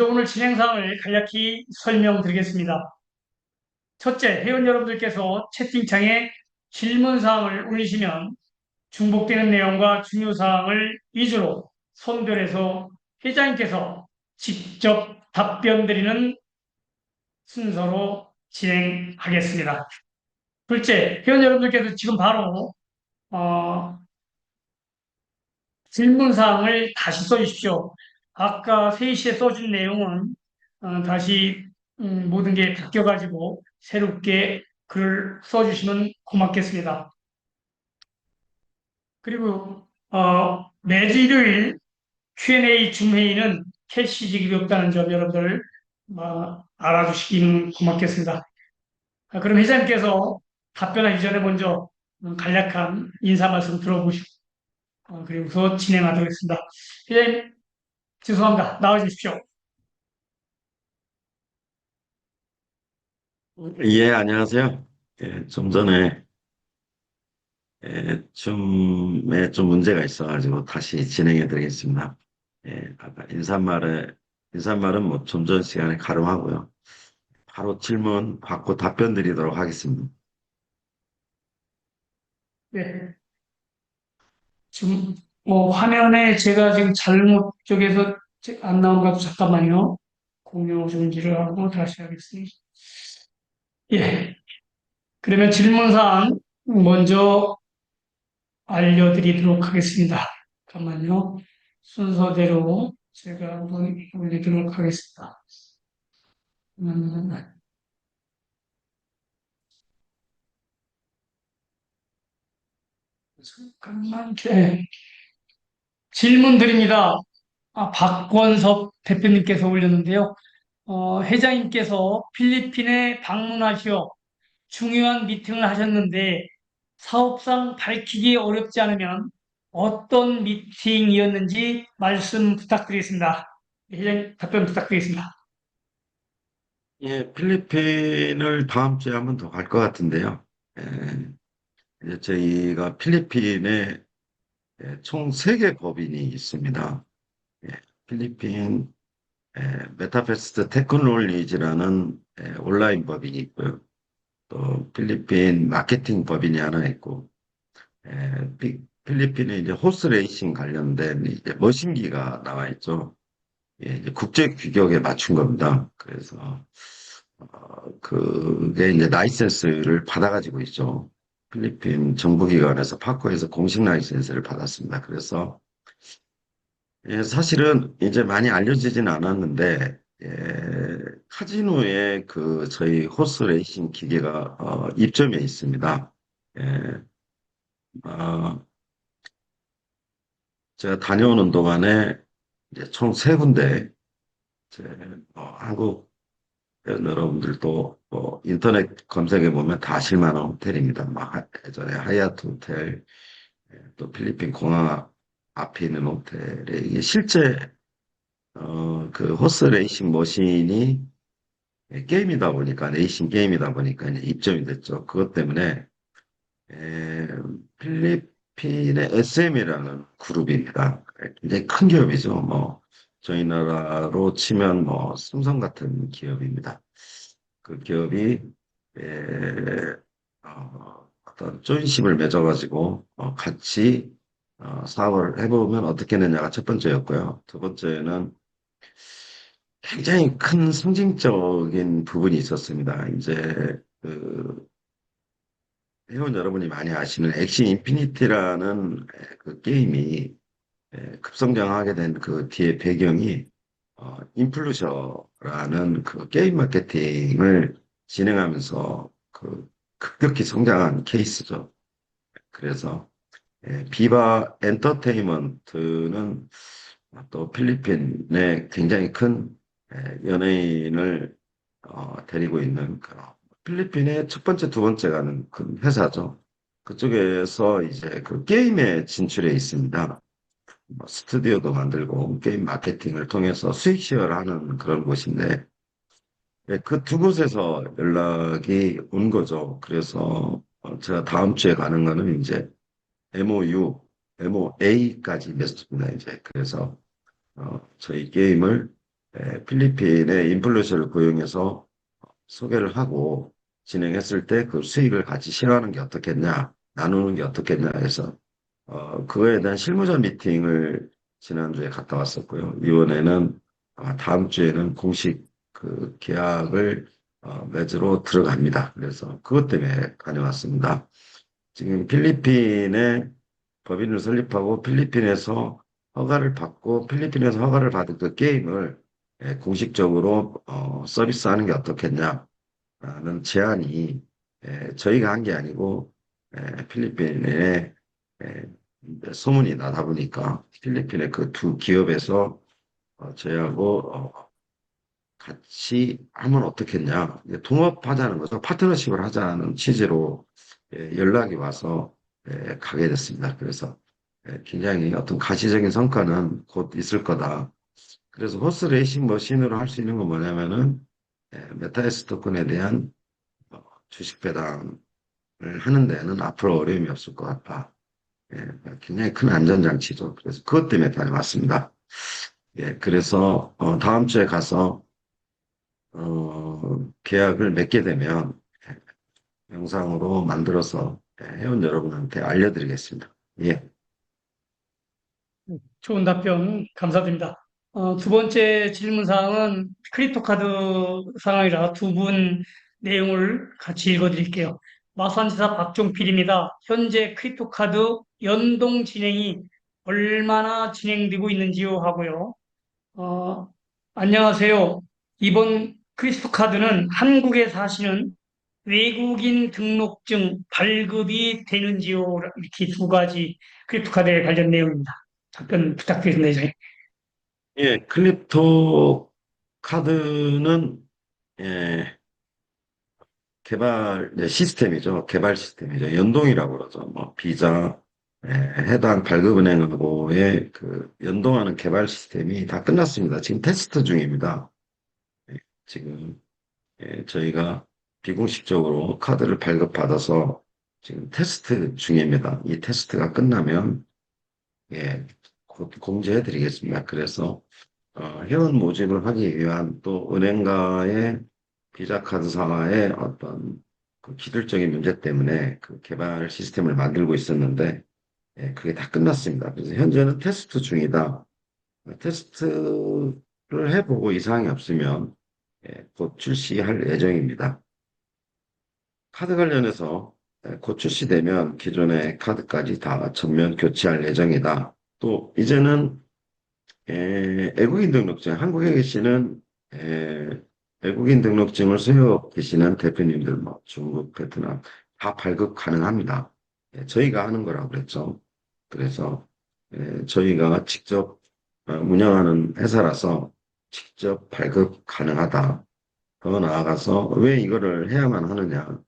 오늘 진행 사항을 간략히 설명드리겠습니다. 첫째, 회원 여러분들께서 채팅창에 질문 사항을 올리시면 중복되는 내용과 중요 사항을 위주로 선별해서 회장님께서 직접 답변 드리는 순서로 진행하겠습니다. 둘째, 회원 여러분들께서 지금 바로 어, 질문 사항을 다시 써주십시오. 아까 3시에 써준 내용은 다시 모든 게 바뀌어가지고 새롭게 글을 써주시면 고맙겠습니다. 그리고 매주 일요일 Q&A 줌회의는 캐시 지급이 없다는 점 여러분들 알아주시기는 고맙겠습니다. 그럼 회장님께서 답변하기 전에 먼저 간략한 인사 말씀 들어보시고 그리고서 진행하도록 하겠습니다. 회장님 죄송합니다. 나와주십시오. 예, 안녕하세요. 예, 좀 전에 줌에 좀 문제가 있어가지고 다시 진행해 드리겠습니다. 아까 인사말은 뭐 좀 전 시간에 가름하고요. 바로 질문 받고 답변 드리도록 하겠습니다. 네. 지금 화면에 제가 지금 잘못 쪽에서 안 나온 것 같아서 잠깐만요. 공유 중지를 하고 다시 하겠습니다. 예. 그러면 질문사항 먼저 알려드리도록 하겠습니다. 잠깐만요. 순서대로 제가 한번 올리도록 하겠습니다. 음, 잠깐만. 네. 질문 드립니다. 박권섭 대표님께서 올렸는데요. 회장님께서 필리핀에 방문하시어 중요한 미팅을 하셨는데 사업상 밝히기 어렵지 않으면 어떤 미팅이었는지 말씀 부탁드리겠습니다. 회장님 답변 부탁드리겠습니다. 예, 필리핀을 다음 주에 한 번 더 갈 것 같은데요. 예, 이제 저희가 필리핀에 총 3개 법인이 있습니다. 예, 필리핀 메타페스트 테크놀리지라는 온라인 법인이 있고요. 또 필리핀 마케팅 법인이 하나 있고, 필리핀에 이제 호스 레이싱 관련된 이제 머신기가 나와 있죠. 예, 이제 국제 규격에 맞춘 겁니다. 그래서 그게 이제 라이센스를 받아가지고 있죠. 필리핀 정부기관에서 파코에서 공식 라이센스를 받았습니다. 그래서 사실은 이제 많이 알려지진 않았는데, 카지노에 그 저희 호스 레이싱 기계가 입점해 있습니다. 예, 어, 제가 다녀오는 동안에 이제 총 3군데, 이제 한국 여러분들도 인터넷 검색해 보면 다 아실만한 호텔입니다. 예전에 하얏트 호텔, 또 필리핀 공항 앞에 있는 호텔에 이게 실제 그 호스 레이싱 머신이 게임이다 보니까, 레이싱 게임이다 보니까 이제 입점이 됐죠. 그것 때문에, 에, 필리핀의 SM이라는 그룹입니다. 굉장히 큰 기업이죠. 뭐, 저희 나라로 치면 뭐, 삼성 같은 기업입니다. 그 기업이, 에, 어떤 조인십을 맺어가지고, 같이, 사업을 해보면 어떻겠느냐가 첫 번째였고요. 두 번째는 굉장히 큰 상징적인 부분이 있었습니다. 이제 그 회원 여러분이 많이 아시는 엑시 인피니티라는 그 게임이 급성장하게 된 그 뒤에 배경이 인플루셔라는 그 게임 마케팅을 진행하면서 그 급격히 성장한 케이스죠. 그래서 비바 엔터테인먼트는 또 필리핀에 굉장히 큰 연예인을 데리고 있는 필리핀의 첫 번째, 두 번째 가는 큰 회사죠. 그쪽에서 이제 그 게임에 진출해 있습니다. 뭐 스튜디오도 만들고 게임 마케팅을 통해서 수익 시어를 하는 그런 곳인데 그 두 곳에서 연락이 온 거죠. 그래서 제가 다음 주에 가는 거는 이제 MOU, MOA까지 맺습니다. 이제 그래서 저희 게임을 필리핀의 인플루언서를 고용해서 소개를 하고 진행했을 때 그 수익을 같이 쉐어하는 게 어떻겠냐, 나누는 게 어떻겠냐 해서 그거에 대한 실무자 미팅을 지난주에 갔다 왔었고요. 이번에는 다음 주에는 공식 그 계약을 맺으러 들어갑니다. 그래서 그것 때문에 다녀왔습니다. 지금 필리핀에 법인을 설립하고 필리핀에서 허가를 받고 필리핀에서 허가를 받은 그 게임을 공식적으로 서비스하는 게 어떻겠냐라는 제안이 저희가 한 게 아니고 필리핀에 소문이 나다 보니까 필리핀의 그 두 기업에서 저희하고 같이 하면 어떻겠냐. 이제 통합하자는 거죠. 파트너십을 하자는 취지로 연락이 와서 가게 됐습니다. 그래서 굉장히 어떤 가시적인 성과는 곧 있을 거다. 그래서 호스 레이싱 머신으로 할 수 있는 건 뭐냐면은 메타에스 토큰에 대한 주식 배당을 하는 데는 앞으로 어려움이 없을 것 같다. 예, 굉장히 큰 안전장치죠. 그래서 그것 때문에 다녀왔습니다. 예, 그래서 다음 주에 가서 계약을 맺게 되면 영상으로 만들어서 회원 여러분한테 알려드리겠습니다. 예. 좋은 답변 감사드립니다. 두 번째 질문 사항은 크립토 카드 상황이라 두 분 내용을 같이 읽어드릴게요. 마산지사 박종필입니다. 현재 크립토 카드 연동 진행이 얼마나 진행되고 있는지요 하고요. 어, 안녕하세요. 이번 크립토 카드는 한국에 사시는 외국인 등록증 발급이 되는지요? 이렇게 두 가지 크립토 카드에 관련 내용입니다. 답변 부탁드립니다. 이제. 예, 클립토 카드는 예, 개발 시스템이죠. 개발 시스템이죠. 연동이라고 그러죠. 뭐 비자 해당 발급은행하고의 그 연동하는 개발 시스템이 다 끝났습니다. 지금 테스트 중입니다. 예, 지금 저희가 비공식적으로 카드를 발급받아서 지금 테스트 중입니다. 이 테스트가 끝나면 예, 곧 공지해드리겠습니다. 그래서 회원 모집을 하기 위한 또 은행가의 비자 카드사의 어떤 그 기술적인 문제 때문에 그 개발 시스템을 만들고 있었는데 그게 다 끝났습니다. 그래서 현재는 테스트 중이다. 테스트를 해보고 이상이 없으면 곧 출시할 예정입니다. 카드 관련해서 곧 출시되면 기존의 카드까지 다 전면 교체할 예정이다. 또 이제는 외국인 등록증, 한국에 계시는 외국인 등록증을 소유하고 계시는 대표님들, 뭐 중국, 베트남 다 발급 가능합니다. 저희가 하는 거라고 그랬죠. 그래서 저희가 직접 운영하는 회사라서 직접 발급 가능하다. 더 나아가서 왜 이거를 해야만 하느냐?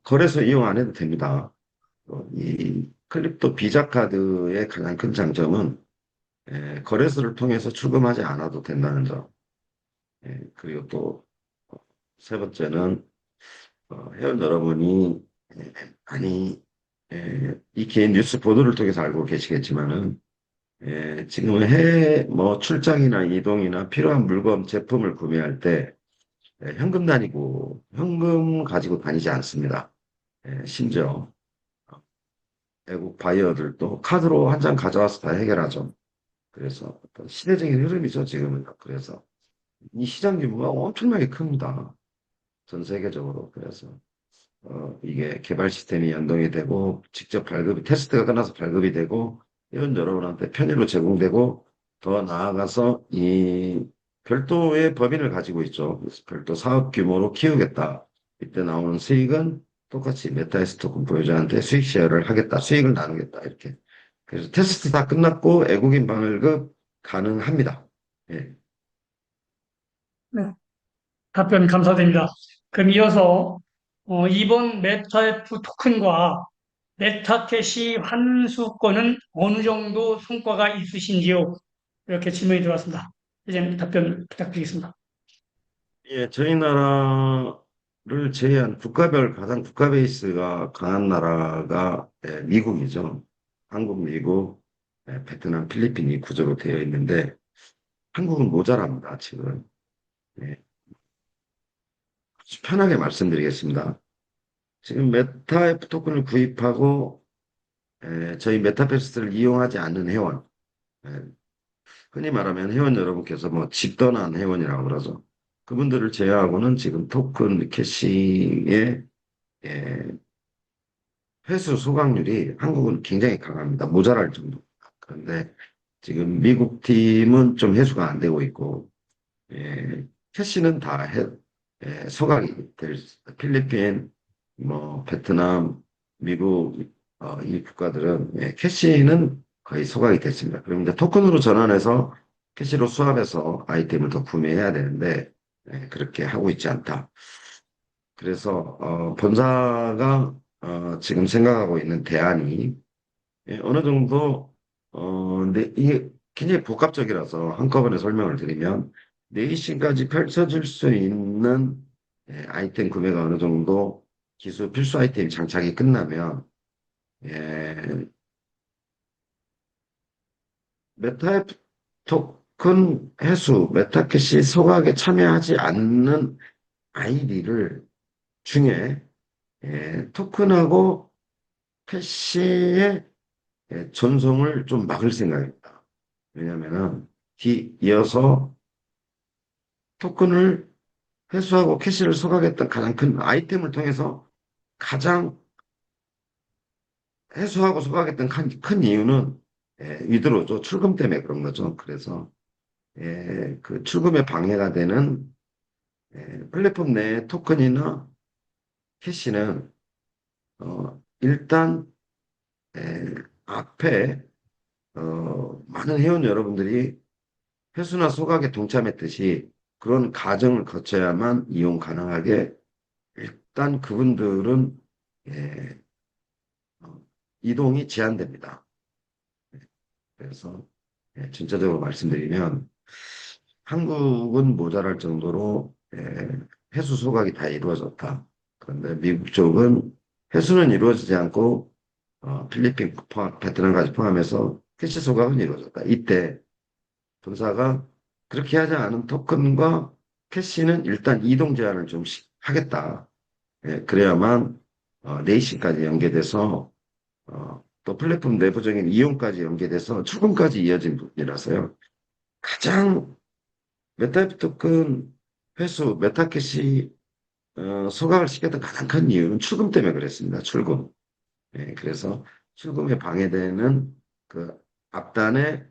거래소 이용 안 해도 됩니다. 이 클립토 비자 카드의 가장 큰 장점은 거래소를 통해서 출금하지 않아도 된다는 점. 그리고 또 세 번째는 회원 여러분이 많이 이 개인 뉴스 보도를 통해서 알고 계시겠지만은 지금 해외 뭐 출장이나 이동이나 필요한 물건 제품을 구매할 때 현금 다니고 현금 가지고 다니지 않습니다. 심지어 외국 바이어들도 카드로 한 장 가져와서 다 해결하죠. 그래서 어떤 시대적인 흐름이죠, 지금은. 그래서 이 시장 규모가 엄청나게 큽니다. 전 세계적으로. 그래서 이게 개발 시스템이 연동이 되고 직접 발급이 테스트가 끝나서 발급이 되고 이런 여러분한테 편의로 제공되고 더 나아가서 이 별도의 법인을 가지고 있죠. 그래서 별도 사업 규모로 키우겠다. 이때 나오는 수익은 똑같이 메타에스 토큰 보유자한테 수익 쉐어를 하겠다. 수익을 나누겠다. 이렇게. 그래서 테스트 다 끝났고 외국인 발급 가능합니다. 예. 네, 답변 감사드립니다. 그럼 이어서 이번 메타F 토큰과 메타캐시 환수권은 어느 정도 성과가 있으신지요? 이렇게 질문이 들어왔습니다. 이제 답변 부탁드리겠습니다. 예, 저희 나라를 제외한 국가별 가장 국가 베이스가 강한 나라가 미국이죠. 한국, 미국, 베트남, 필리핀이 구조로 되어 있는데 한국은 모자랍니다, 지금. 예, 아주 편하게 말씀드리겠습니다. 지금 메타F 토큰을 구입하고 저희 메타패스를 이용하지 않는 회원, 예, 흔히 말하면 회원 여러분께서 뭐 집 떠난 회원이라고 그러죠. 그분들을 제외하고는 지금 토큰 캐시의 예, 회수 소각률이 한국은 굉장히 강합니다. 모자랄 정도. 그런데 지금 미국 팀은 좀 회수가 안 되고 있고, 캐시는 다 소각이 필리핀, 뭐, 베트남, 미국, 이 국가들은 캐시는 거의 소각이 됐습니다. 그럼 이제 토큰으로 전환해서 캐시로 수합해서 아이템을 더 구매해야 되는데, 그렇게 하고 있지 않다. 그래서, 본사가 지금 생각하고 있는 대안이 어느 정도, 근데 이게 굉장히 복합적이라서 한꺼번에 설명을 드리면, 내일신까지 펼쳐질 수 있는 아이템 구매가 어느 정도 기술 필수 아이템 장착이 끝나면, 예, 메타앱 토큰 회수, 메타캐시 소각에 참여하지 않는 아이디를 중에 토큰하고 캐시의 전송을 좀 막을 생각입니다. 왜냐면은 이어서 토큰을 회수하고 캐시를 소각했던 가장 큰 아이템을 통해서 가장 회수하고 소각했던 큰 이유는 위드로죠. 출금 때문에 그런 거죠. 그래서 그 출금에 방해가 되는 플랫폼 내 토큰이나 캐시는 일단 앞에 많은 회원 여러분들이 회수나 소각에 동참했듯이 그런 과정을 거쳐야만 이용 가능하게 일단 그분들은 예, 어, 이동이 제한됩니다. 그래서 전체적으로 말씀드리면 한국은 모자랄 정도로 회수 소각이 다 이루어졌다. 그런데 미국 쪽은 회수는 이루어지지 않고 필리핀, 베트남까지 포함해서 캐시 소각은 이루어졌다. 이때 본사가 그렇게 하지 않은 토큰과 캐시는 일단 이동 제한을 좀 하겠다. 그래야만 네이싱까지 연계돼서 또 플랫폼 내부적인 이용까지 연계돼서 출금까지 이어진 부분이라서요. 가장 메타 토큰 회수, 메타캐시 소각을 시켰던 가장 큰 이유는 출금 때문에 그랬습니다. 출금. 그래서 출금에 방해되는 그 앞단에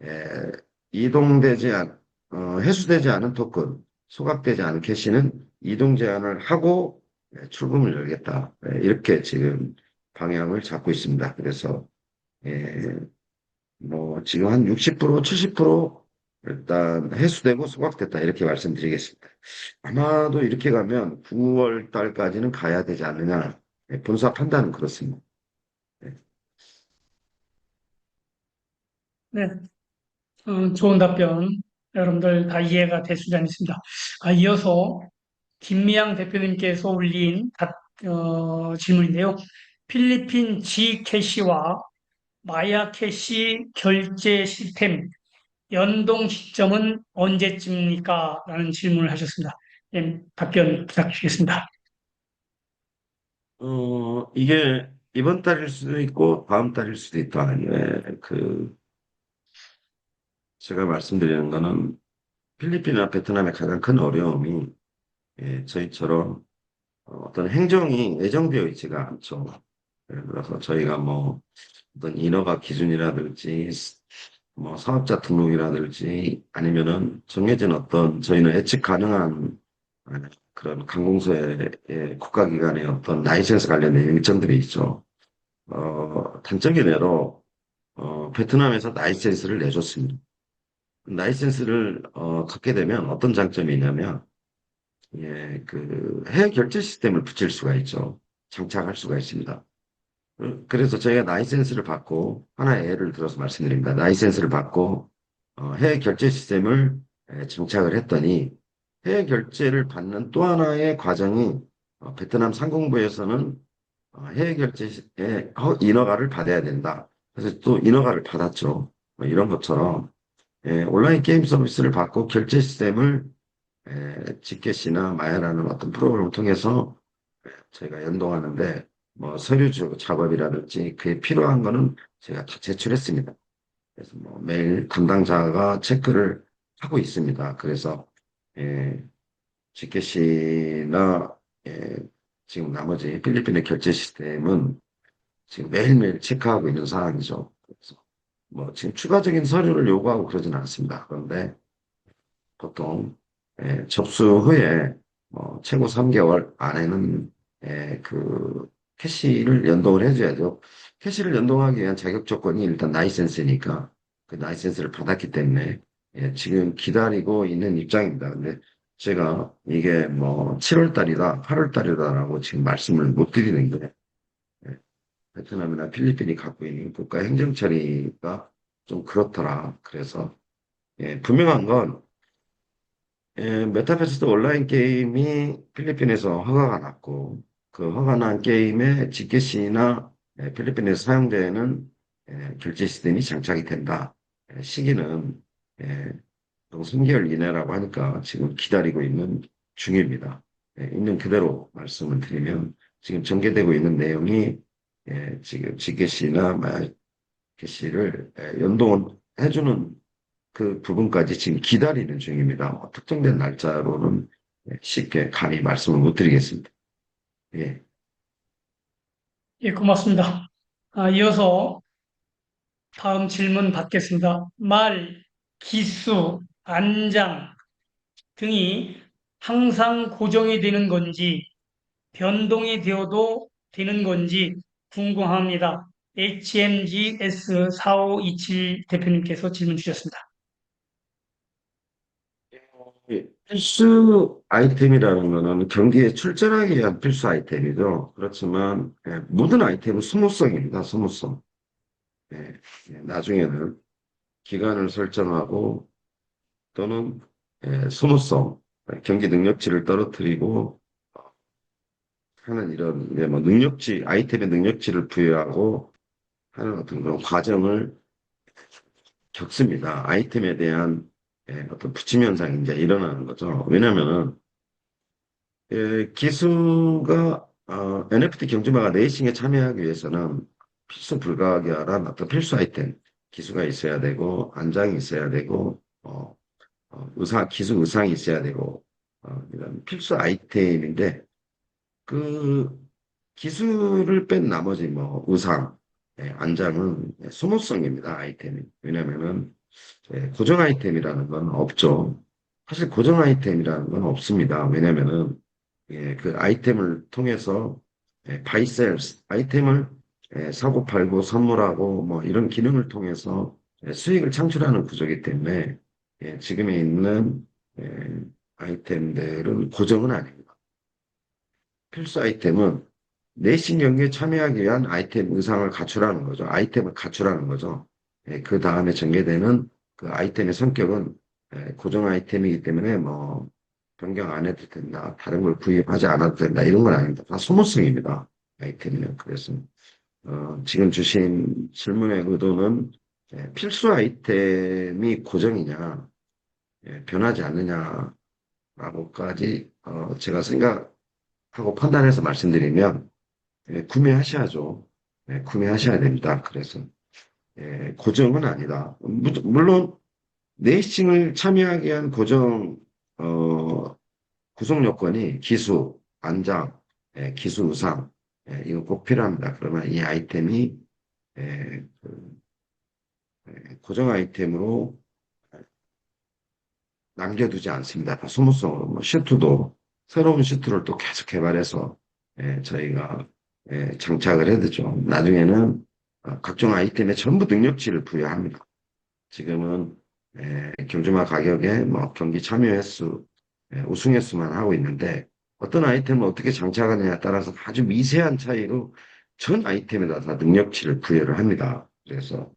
에, 이동되지 회수되지 않은 토큰, 소각되지 않은 캐시는 이동 제한을 하고 출금을 열겠다. 이렇게 지금 방향을 잡고 있습니다. 그래서 에, 뭐 지금 한 60%, 70% 일단 회수되고 소각됐다 이렇게 말씀드리겠습니다. 아마도 이렇게 가면 9월 달까지는 가야 되지 않느냐. 본사 판단은 그렇습니다. 네. 네, 좋은 답변 여러분들 다 이해가 되시지 않습니다. 이어서 김미양 대표님께서 올린 질문인데요. 필리핀 G캐시와 마야캐시 결제 시스템 연동 시점은 언제쯤입니까? 라는 질문을 하셨습니다. 답변 부탁드리겠습니다. 이게 이번 달일 수도 있고 다음 달일 수도 있다. 제가 말씀드리는 거는 필리핀이나 베트남의 가장 큰 어려움이 저희처럼 어떤 행정이 예정되어 있지가 않죠. 그래서 저희가 뭐 어떤 인허가 기준이라든지 뭐 사업자 등록이라든지 아니면은 정해진 어떤 저희는 예측 가능한 그런 관공서의 국가기관의 어떤 라이센스 관련된 일정들이 있죠. 단적인 예로 베트남에서 라이센스를 내줬습니다. 라이센스를 갖게 되면 어떤 장점이 있냐면 그 해외 결제 시스템을 붙일 수가 있죠. 장착할 수가 있습니다. 그래서 저희가 라이센스를 받고 하나의 예를 들어서 말씀드립니다. 라이센스를 받고 해외 결제 시스템을 장착을 했더니 해외 결제를 받는 또 하나의 과정이 베트남 상공부에서는 해외 결제에 인허가를 받아야 된다. 그래서 또 인허가를 받았죠. 뭐 이런 것처럼 온라인 게임 서비스를 받고 결제 시스템을 지켓이나 마야라는 어떤 프로그램을 통해서 저희가 연동하는데 뭐 서류 작업이라든지 그에 필요한 거는 제가 다 제출했습니다. 그래서 뭐 매일 담당자가 체크를 하고 있습니다. 그래서 예, 지켓이나 예, 지금 나머지 필리핀의 결제 시스템은 지금 매일매일 체크하고 있는 상황이죠. 그래서 뭐 지금 추가적인 서류를 요구하고 그러지는 않습니다. 그런데 보통 접수 후에 최고 3개월 안에는 그 캐시를 연동을 해줘야죠. 캐시를 연동하기 위한 자격 조건이 일단 라이센스니까 그 라이센스를 받았기 때문에 지금 기다리고 있는 입장입니다. 근데 제가 이게 뭐 7월 달이다, 8월 달이다라고 지금 말씀을 못 드리는 게 베트남이나 필리핀이 갖고 있는 국가 행정 처리가 좀 그렇더라. 그래서 분명한 건 메타버스 온라인 게임이 필리핀에서 허가가 났고, 그 허가 난 게임의 지켓이나 필리핀에서 사용되는 결제 시스템이 장착이 된다. 시기는 예, 3개월 이내라고 하니까 지금 기다리고 있는 중입니다. 있는 그대로 말씀을 드리면 지금 전개되고 있는 내용이 지금 지켓이나 마켓시를 연동해주는 그 부분까지 지금 기다리는 중입니다. 특정된 날짜로는 쉽게 감히 말씀을 못 드리겠습니다. 예. 예, 고맙습니다. 이어서 다음 질문 받겠습니다. 말, 기수, 안장 등이 항상 고정이 되는 건지 변동이 되어도 되는 건지 궁금합니다. HMGS4527 대표님께서 질문 주셨습니다. 필수 아이템이라는 거는 경기에 출전하기 위한 필수 아이템이죠. 그렇지만 모든 아이템은 소모성입니다. 소모성. 예, 나중에는 기간을 설정하고 또는 소모성, 경기 능력치를 떨어뜨리고 하는 이런 뭐 능력치, 아이템의 능력치를 부여하고 하는 어떤 그런 과정을 겪습니다. 아이템에 대한 어떤 부침 현상이 이제 일어나는 거죠. 왜냐면은 기수가 NFT 경주마가 레이싱에 참여하기 위해서는 필수 불가결한 어떤 필수 아이템 기수가 있어야 되고 안장이 있어야 되고 기수 의상이 있어야 되고 이런 필수 아이템인데 그 기술을 뺀 나머지 뭐 의상, 안장은 소모성입니다. 아이템이. 왜냐면은 고정 아이템이라는 건 없죠. 사실 고정 아이템이라는 건 없습니다. 왜냐면은 그 아이템을 통해서 바이셀스 아이템을 사고 팔고 선물하고 뭐 이런 기능을 통해서 수익을 창출하는 구조이기 때문에 지금에 있는 아이템들은 고정은 아닙니다. 필수 아이템은 내신 경기에 참여하기 위한 아이템 의상을 갖추라는 거죠. 아이템을 갖추라는 거죠. 그 다음에 전개되는 그 아이템의 성격은 고정 아이템이기 때문에 뭐 변경 안 해도 된다. 다른 걸 구입하지 않아도 된다. 이런 건 아닙니다. 다 소모성입니다. 아이템이요. 그래서 지금 주신 질문의 의도는 필수 아이템이 고정이냐, 변하지 않느냐라고까지 제가 생각하고 판단해서 말씀드리면 구매하셔야죠. 구매하셔야 됩니다. 그래서 고정은 아니다. 물론 레이싱을 참여하기 위한 고정 구성 요건이 기수, 안장, 기수 의상 이거 꼭 필요합니다. 그러면 이 아이템이 그, 고정 아이템으로 남겨두지 않습니다. 다 소모성으로 뭐 슈트도 새로운 슈트를 또 계속 개발해서 저희가 장착을 해두죠. 나중에는 각종 아이템에 전부 능력치를 부여합니다. 지금은 경주마 가격에 뭐 경기 참여 횟수, 우승 횟수만 하고 있는데 어떤 아이템을 어떻게 장착하느냐에 따라서 아주 미세한 차이로 전 아이템에다 다 능력치를 부여를 합니다. 그래서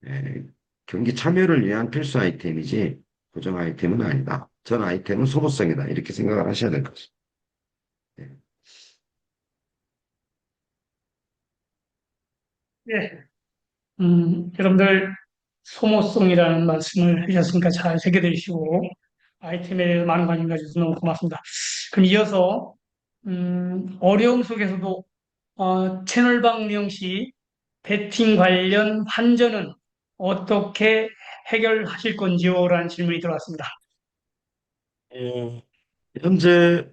에, 경기 참여를 위한 필수 아이템이지 고정 아이템은 아니다. 전 아이템은 소모성이다. 이렇게 생각을 하셔야 될 것입니다. 네. 예, 여러분들 소모성이라는 말씀을 하셨으니까 잘 새겨드리시고 아이템에 대해서 많은 관심 가져주셔서 너무 고맙습니다. 그럼 이어서 어려움 속에서도 채널방 명시 배팅 관련 환전은 어떻게 해결하실 건지요? 라는 질문이 들어왔습니다. 어, 현재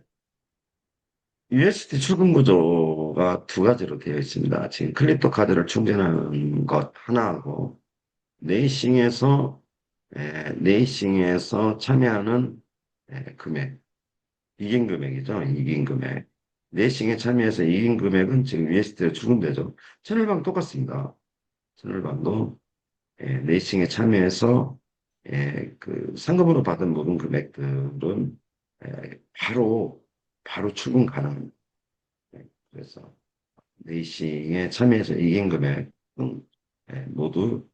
USD 출금 구조가 두 가지로 되어 있습니다. 지금 크립토 카드를 충전하는 것 하나하고 네이싱에서 네이싱에서 참여하는 금액, 이긴 금액이죠. 이긴 금액. 네이싱에 참여해서 이긴 금액은 지금 USD로 출금되죠. 채널방 똑같습니다. 채널방도 레이싱에 참여해서 그 상금으로 받은 모든 금액들은 바로 출금 가능. 그래서 레이싱에 참여해서 이긴 금액은 모두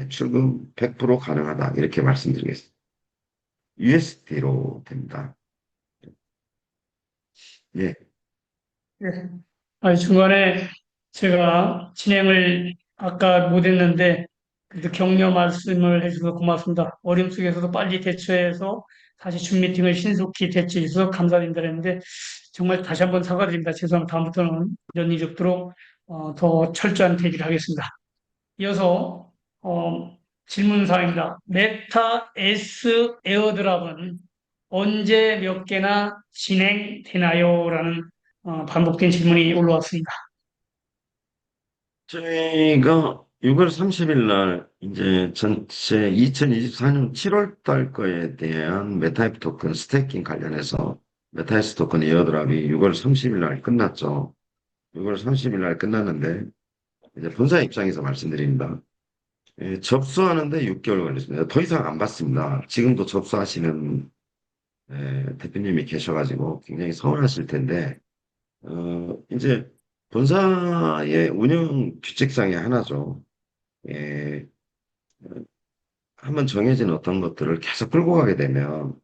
출금 100% 가능하다. 이렇게 말씀드리겠습니다. USD로 됩니다. 예, 네. 중간에 제가 진행을 아까 못했는데 그래도 격려 말씀을 해주셔서 고맙습니다. 어려움 속에서도 빨리 대처해서 다시 줌 미팅을 신속히 대처해 주셔서 감사드린다 했는데 정말 다시 한번 사과드립니다. 죄송합니다. 다음부터는 이런 일이 없도록 더 철저한 대비를 하겠습니다. 이어서 질문 사항입니다. 메타 S 에어드랍은 언제 몇 개나 진행되나요? 라는 반복된 질문이 올라왔습니다. 저희가 6월 30일 날 이제 전체 2024년 7월 달 거에 대한 메타이프 토큰 스테이킹 관련해서 메타이스 토큰 에어드랍이 6월 30일 날 끝났죠. 6월 30일 날 끝났는데 이제 본사 입장에서 말씀드립니다. 접수하는데 6개월 걸렸습니다. 더 이상 안 받습니다. 지금도 접수하시는 대표님이 계셔가지고 굉장히 서운하실 텐데 이제 본사의 운영 규칙상의 하나죠. 예, 한번 정해진 어떤 것들을 계속 끌고 가게 되면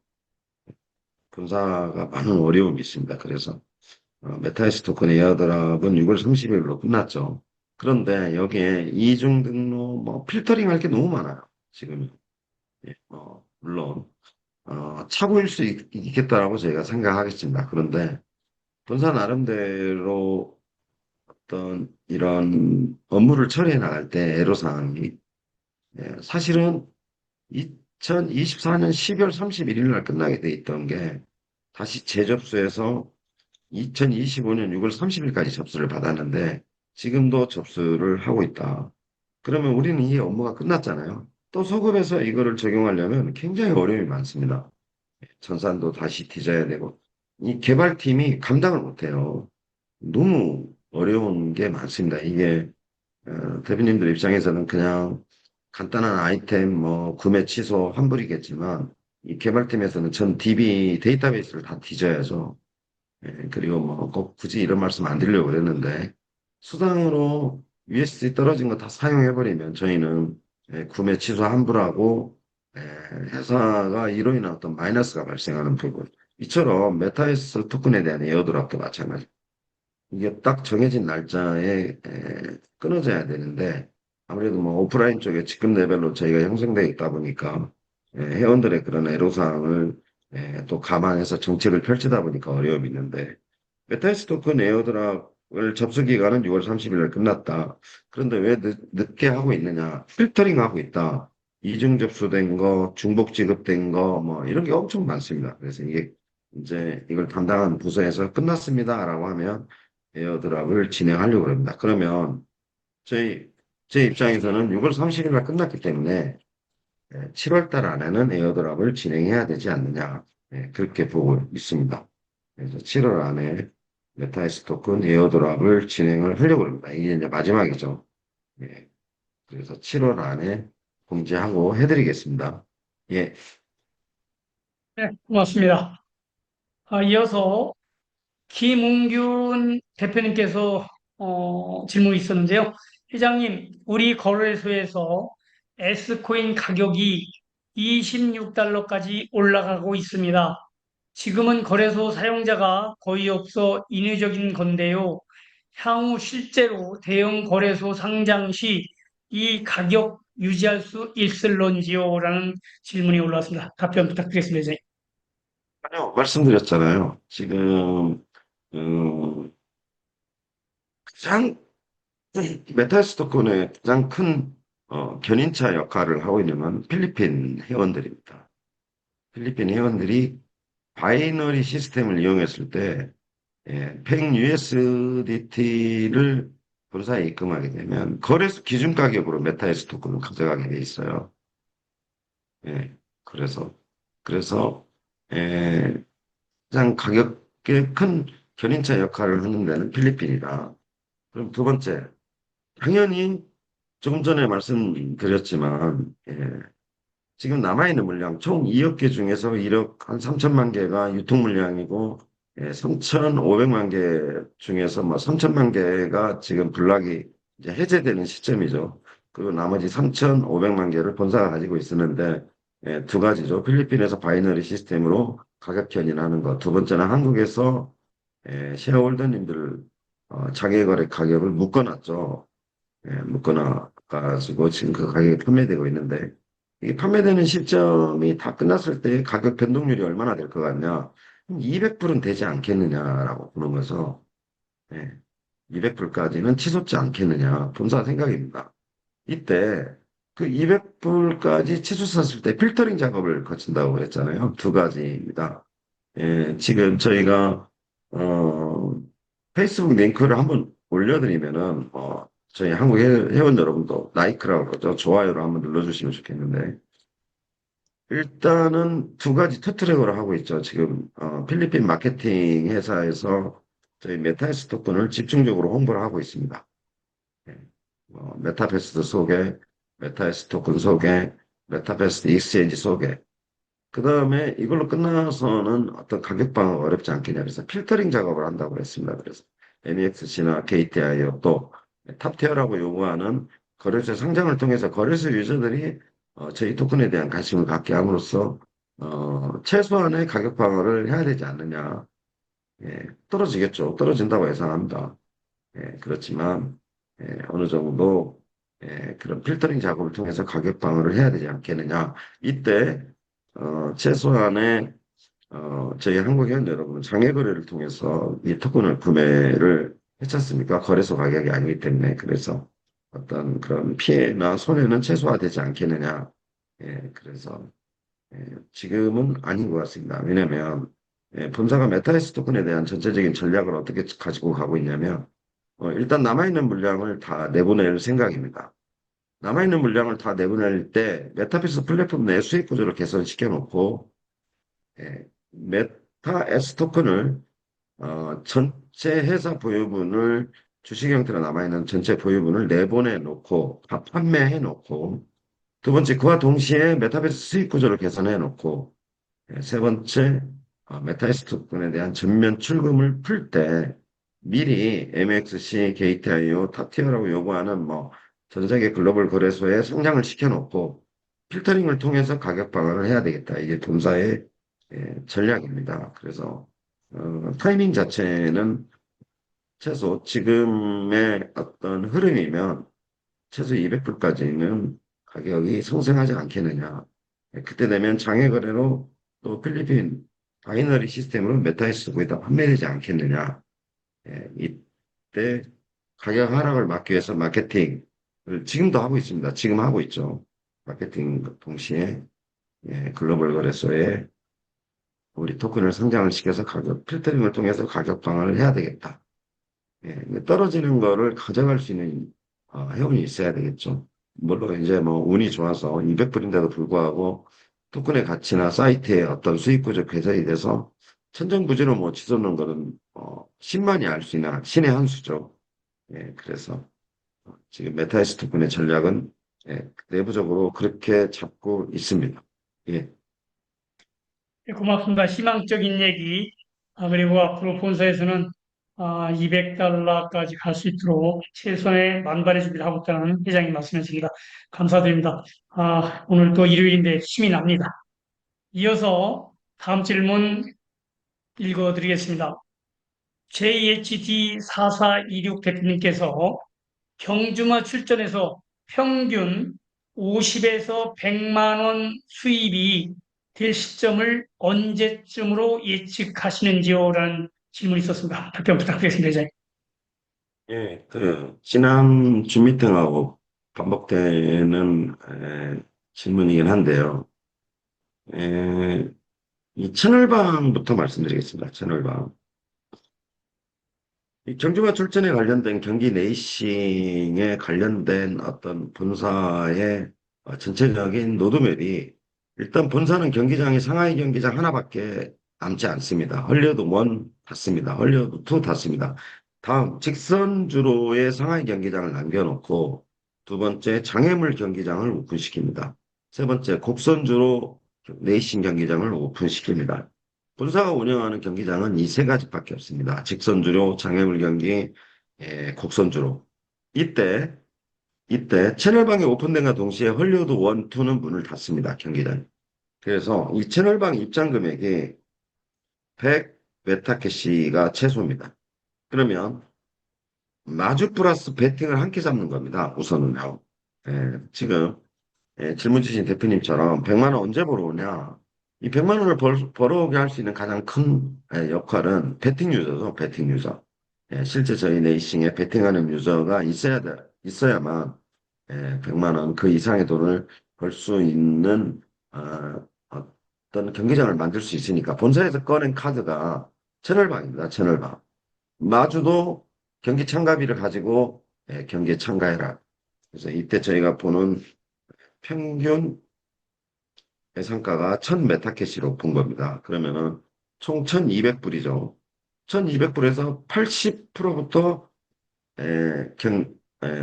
본사가 많은 어려움이 있습니다. 그래서 메타에스 토큰 에어드랍은 6월 30일로 끝났죠. 그런데 여기에 이중 등록, 뭐 필터링 할 게 너무 많아요. 지금 물론 착오일 수 있겠다라고 저희가 생각하겠습니다. 그런데 본사 나름대로 어떤 이런 업무를 처리해 나갈 때 애로사항이 사실은 2024년 12월 31일 날 끝나게 돼 있던 게 다시 재접수해서 2025년 6월 30일까지 접수를 받았는데 지금도 접수를 하고 있다. 그러면 우리는 이 업무가 끝났잖아요. 또 소급해서 이거를 적용하려면 굉장히 어려움이 많습니다. 전산도 다시 뒤져야 되고 이 개발팀이 감당을 못해요. 너무 어려운 게 많습니다. 이게 대표님들 입장에서는 그냥 간단한 아이템 뭐 구매 취소 환불이겠지만 이 개발팀에서는 전 DB 데이터베이스를 다 뒤져야죠. 그리고 뭐 꼭 굳이 이런 말씀 안 드리려고 그랬는데 수당으로 USD 떨어진 거 다 사용해버리면 저희는 구매 취소 환불하고 예, 회사가 이로 인한 어떤 마이너스가 발생하는 부분. 이처럼 메타에스 토큰에 대한 에어드랍도 마찬가지. 이게 딱 정해진 날짜에 끊어져야 되는데 아무래도 뭐 오프라인 쪽에 직급 레벨로 저희가 형성되어 있다 보니까 회원들의 그런 애로사항을 또 감안해서 정책을 펼치다 보니까 어려움이 있는데 메타에스 토큰 에어드랍을 접수 기간은 6월 30일 날 끝났다. 그런데 왜 늦게 하고 있느냐? 필터링 하고 있다. 이중 접수된 거, 중복 지급된 거, 뭐 이런 게 엄청 많습니다. 그래서 이게 이제 이걸 담당한 부서에서 끝났습니다라고 하면 에어드랍을 진행하려고 합니다. 그러면 저희 제 입장에서는 6월 30일 날 끝났기 때문에 7월 달 안에는 에어드랍을 진행해야 되지 않느냐 그렇게 보고 있습니다. 그래서 7월 안에 메타이스 토큰 에어드랍을 진행을 하려고 합니다. 이게 이제 마지막이죠. 예, 그래서 7월 안에 공지하고 해드리겠습니다. 예, 네, 고맙습니다. 이어서 김웅균 대표님께서 질문이 있었는데요. 회장님, 우리 거래소에서 S코인 가격이 26달러까지 올라가고 있습니다. 지금은 거래소 사용자가 거의 없어 인위적인 건데요. 향후 실제로 대형 거래소 상장 시 이 가격 유지할 수 있을런지요? 라는 질문이 올라왔습니다. 답변 부탁드리겠습니다. 선생님. 아니요, 말씀드렸잖아요. 지금, 음, 가장, 메탈스토콘의 가장 큰, 견인차 역할을 하고 있는 건 필리핀 회원들입니다. 필리핀 회원들이 바이너리 시스템을 이용했을 때, 100 USDT를 본사에 입금하게 되면 거래소 기준 가격으로 메타에스 토큰을 가져가게 돼 있어요. 예, 그래서, 그래서, 예, 가장 가격의 큰 견인차 역할을 하는 데는 필리핀이다. 그럼 두 번째, 당연히 조금 전에 말씀드렸지만, 지금 남아있는 물량 총 2억 개 중에서 1억 한 3천만 개가 유통 물량이고, 3,500만 개 중에서 뭐 3천만 개가 지금 블락이 이제 해제되는 시점이죠. 그리고 나머지 3,500만 개를 본사가 가지고 있었는데, 두 가지죠. 필리핀에서 바이너리 시스템으로 가격 견인하는 것. 두 번째는 한국에서 셰어홀더님들 자기거래 가격을 묶어놨죠. 묶어놔가지고 지금 그 가격이 판매되고 있는데, 이게 판매되는 시점이 다 끝났을 때 가격 변동률이 얼마나 될 것 같냐? 200불은 되지 않겠느냐라고 보는 거죠. 200불까지는 치솟지 않겠느냐. 본사 생각입니다. 이때 그 200불까지 치솟았을 때 필터링 작업을 거친다고 했잖아요. 두 가지입니다. 지금 저희가 페이스북 링크를 한번 올려드리면은 저희 한국 회원 여러분도 라이크라고 그러죠. 좋아요를 한번 눌러주시면 좋겠는데 일단은 두 가지 투트랙으로 하고 있죠. 지금 필리핀 마케팅 회사에서 저희 메타에스 토큰을 집중적으로 홍보를 하고 있습니다. 예. 메타베스트 소개, 메타에스 토큰 소개, 메타베스트 익스체인지 소개. 그 다음에 이걸로 끝나서는 어떤 가격 방어가 어렵지 않겠냐. 그래서 필터링 작업을 한다고 했습니다. 그래서 MEXC나 KTIO 또 탑티어라고 요구하는 거래소 상장을 통해서 거래소 유저들이 저희 토큰에 대한 관심을 갖게 함으로써 최소한의 가격 방어를 해야 되지 않느냐. 떨어지겠죠. 떨어진다고 예상합니다. 그렇지만 어느 정도 그런 필터링 작업을 통해서 가격 방어를 해야 되지 않겠느냐. 이때 최소한의 저희 한국현 여러분은 장외 거래를 통해서 이 토큰을 구매를 했지 않습니까? 거래소 가격이 아니기 때문에 그래서 어떤 그런 피해나 손해는 최소화되지 않겠느냐. 그래서 지금은 아닌 것 같습니다. 왜냐하면 본사가 메타에스 토큰에 대한 전체적인 전략을 어떻게 가지고 가고 있냐면 일단 남아있는 물량을 다 내보낼 생각입니다. 남아있는 물량을 다 내보낼 때 메타버스 플랫폼 내 수익 구조를 개선시켜 놓고 메타 S 토큰을 전체 회사 보유분을 주식 형태로 남아있는 전체 보유분을 내보내 놓고 다 판매해 놓고 두 번째 그와 동시에 메타버스 수익 구조를 개선해 놓고 세 번째 메타버스 토큰에 대한 전면 출금을 풀 때 미리 MXC, 게이트IO, 탑티어라고 요구하는 뭐 전세계 글로벌 거래소에 상장을 시켜놓고 필터링을 통해서 가격 방어를 해야 되겠다. 이게 본사의 전략입니다. 그래서 타이밍 자체는 최소 지금의 어떤 흐름이면 최소 200불까지는 가격이 상승하지 않겠느냐. 그때 되면 장외 거래로 또 필리핀 바이너리 시스템으로 메타에스 거기다 판매되지 않겠느냐. 이때 가격 하락을 막기 위해서 마케팅을 지금도 하고 있습니다. 지금 하고 있죠. 마케팅 동시에 글로벌 거래소에 우리 토큰을 상장을 시켜서 가격 필터링을 통해서 가격 방어를 해야 되겠다. 떨어지는 거를 가져갈 수 있는 회원이 있어야 되겠죠. 물론 이제 뭐 운이 좋아서 200불인데도 불구하고 토큰의 가치나 사이트의 어떤 수익 구조 개선이 돼서 천정부지로 뭐 치솟는 거는 신만이 알 수 있는 신의 한 수죠. 그래서 지금 메타에스 토큰의 전략은 내부적으로 그렇게 잡고 있습니다. 예. 네, 고맙습니다. 희망적인 얘기. 그리고 앞으로 본사에서는 200달러까지 갈 수 있도록 최선의 만반의 준비를 하고 있다는 회장님 말씀하십니다. 감사드립니다. 오늘 또 일요일인데 힘이 납니다. 이어서 다음 질문 읽어드리겠습니다. JHD4426 대표님께서 경주마 출전해서 평균 50에서 100만 원 수입이 될 시점을 언제쯤으로 예측하시는지요라는 질문이 있었습니다. 답변 부탁드리겠습니다, 이제. 예, 지난 주 미팅하고 반복되는 질문이긴 한데요. 에, 이 채널방부터 말씀드리겠습니다. 채널방. 이 경주마 출전에 관련된 경기 레이싱에 관련된 어떤 본사의 전체적인 로드맵이 일단 본사는 경기장이 상하이 경기장 하나밖에 남지 않습니다. 헐리우드 1 닫습니다. 헐리우드 2 닫습니다. 다음 직선주로의 상하이 경기장을 남겨놓고 두 번째 장애물 경기장을 오픈시킵니다. 세 번째 곡선주로 레이싱 경기장을 오픈시킵니다. 본사가 운영하는 경기장은 이 세 가지밖에 없습니다. 직선주로, 장애물 경기, 곡선주로. 이때, 이때 채널방이 오픈된과 동시에 헐리우드 1, 2는 문을 닫습니다. 경기장. 그래서 이 채널방 입장 금액이 100 메타캐시가 최소입니다. 그러면 마주 플러스 베팅을 함께 잡는 겁니다. 우선은요. 지금 질문 주신 대표님처럼 100만 원 언제 벌어오냐? 이 100만 원을 벌어오게 할 수 있는 가장 큰 역할은 베팅 유저죠, 베팅 유저. 실제 저희 레이싱에 베팅하는 유저가 있어야만 100만 원 그 이상의 돈을 벌 수 있는 어떤 경기장을 만들 수 있으니까 본사에서 꺼낸 카드가 채널방입니다, 채널방. 마주도 경기 참가비를 가지고 경기에 참가해라. 그래서 이때 저희가 보는 평균 예상가가 1000메타캐시로 본 겁니다. 그러면은 총 1200불이죠. 1200불에서 80%부터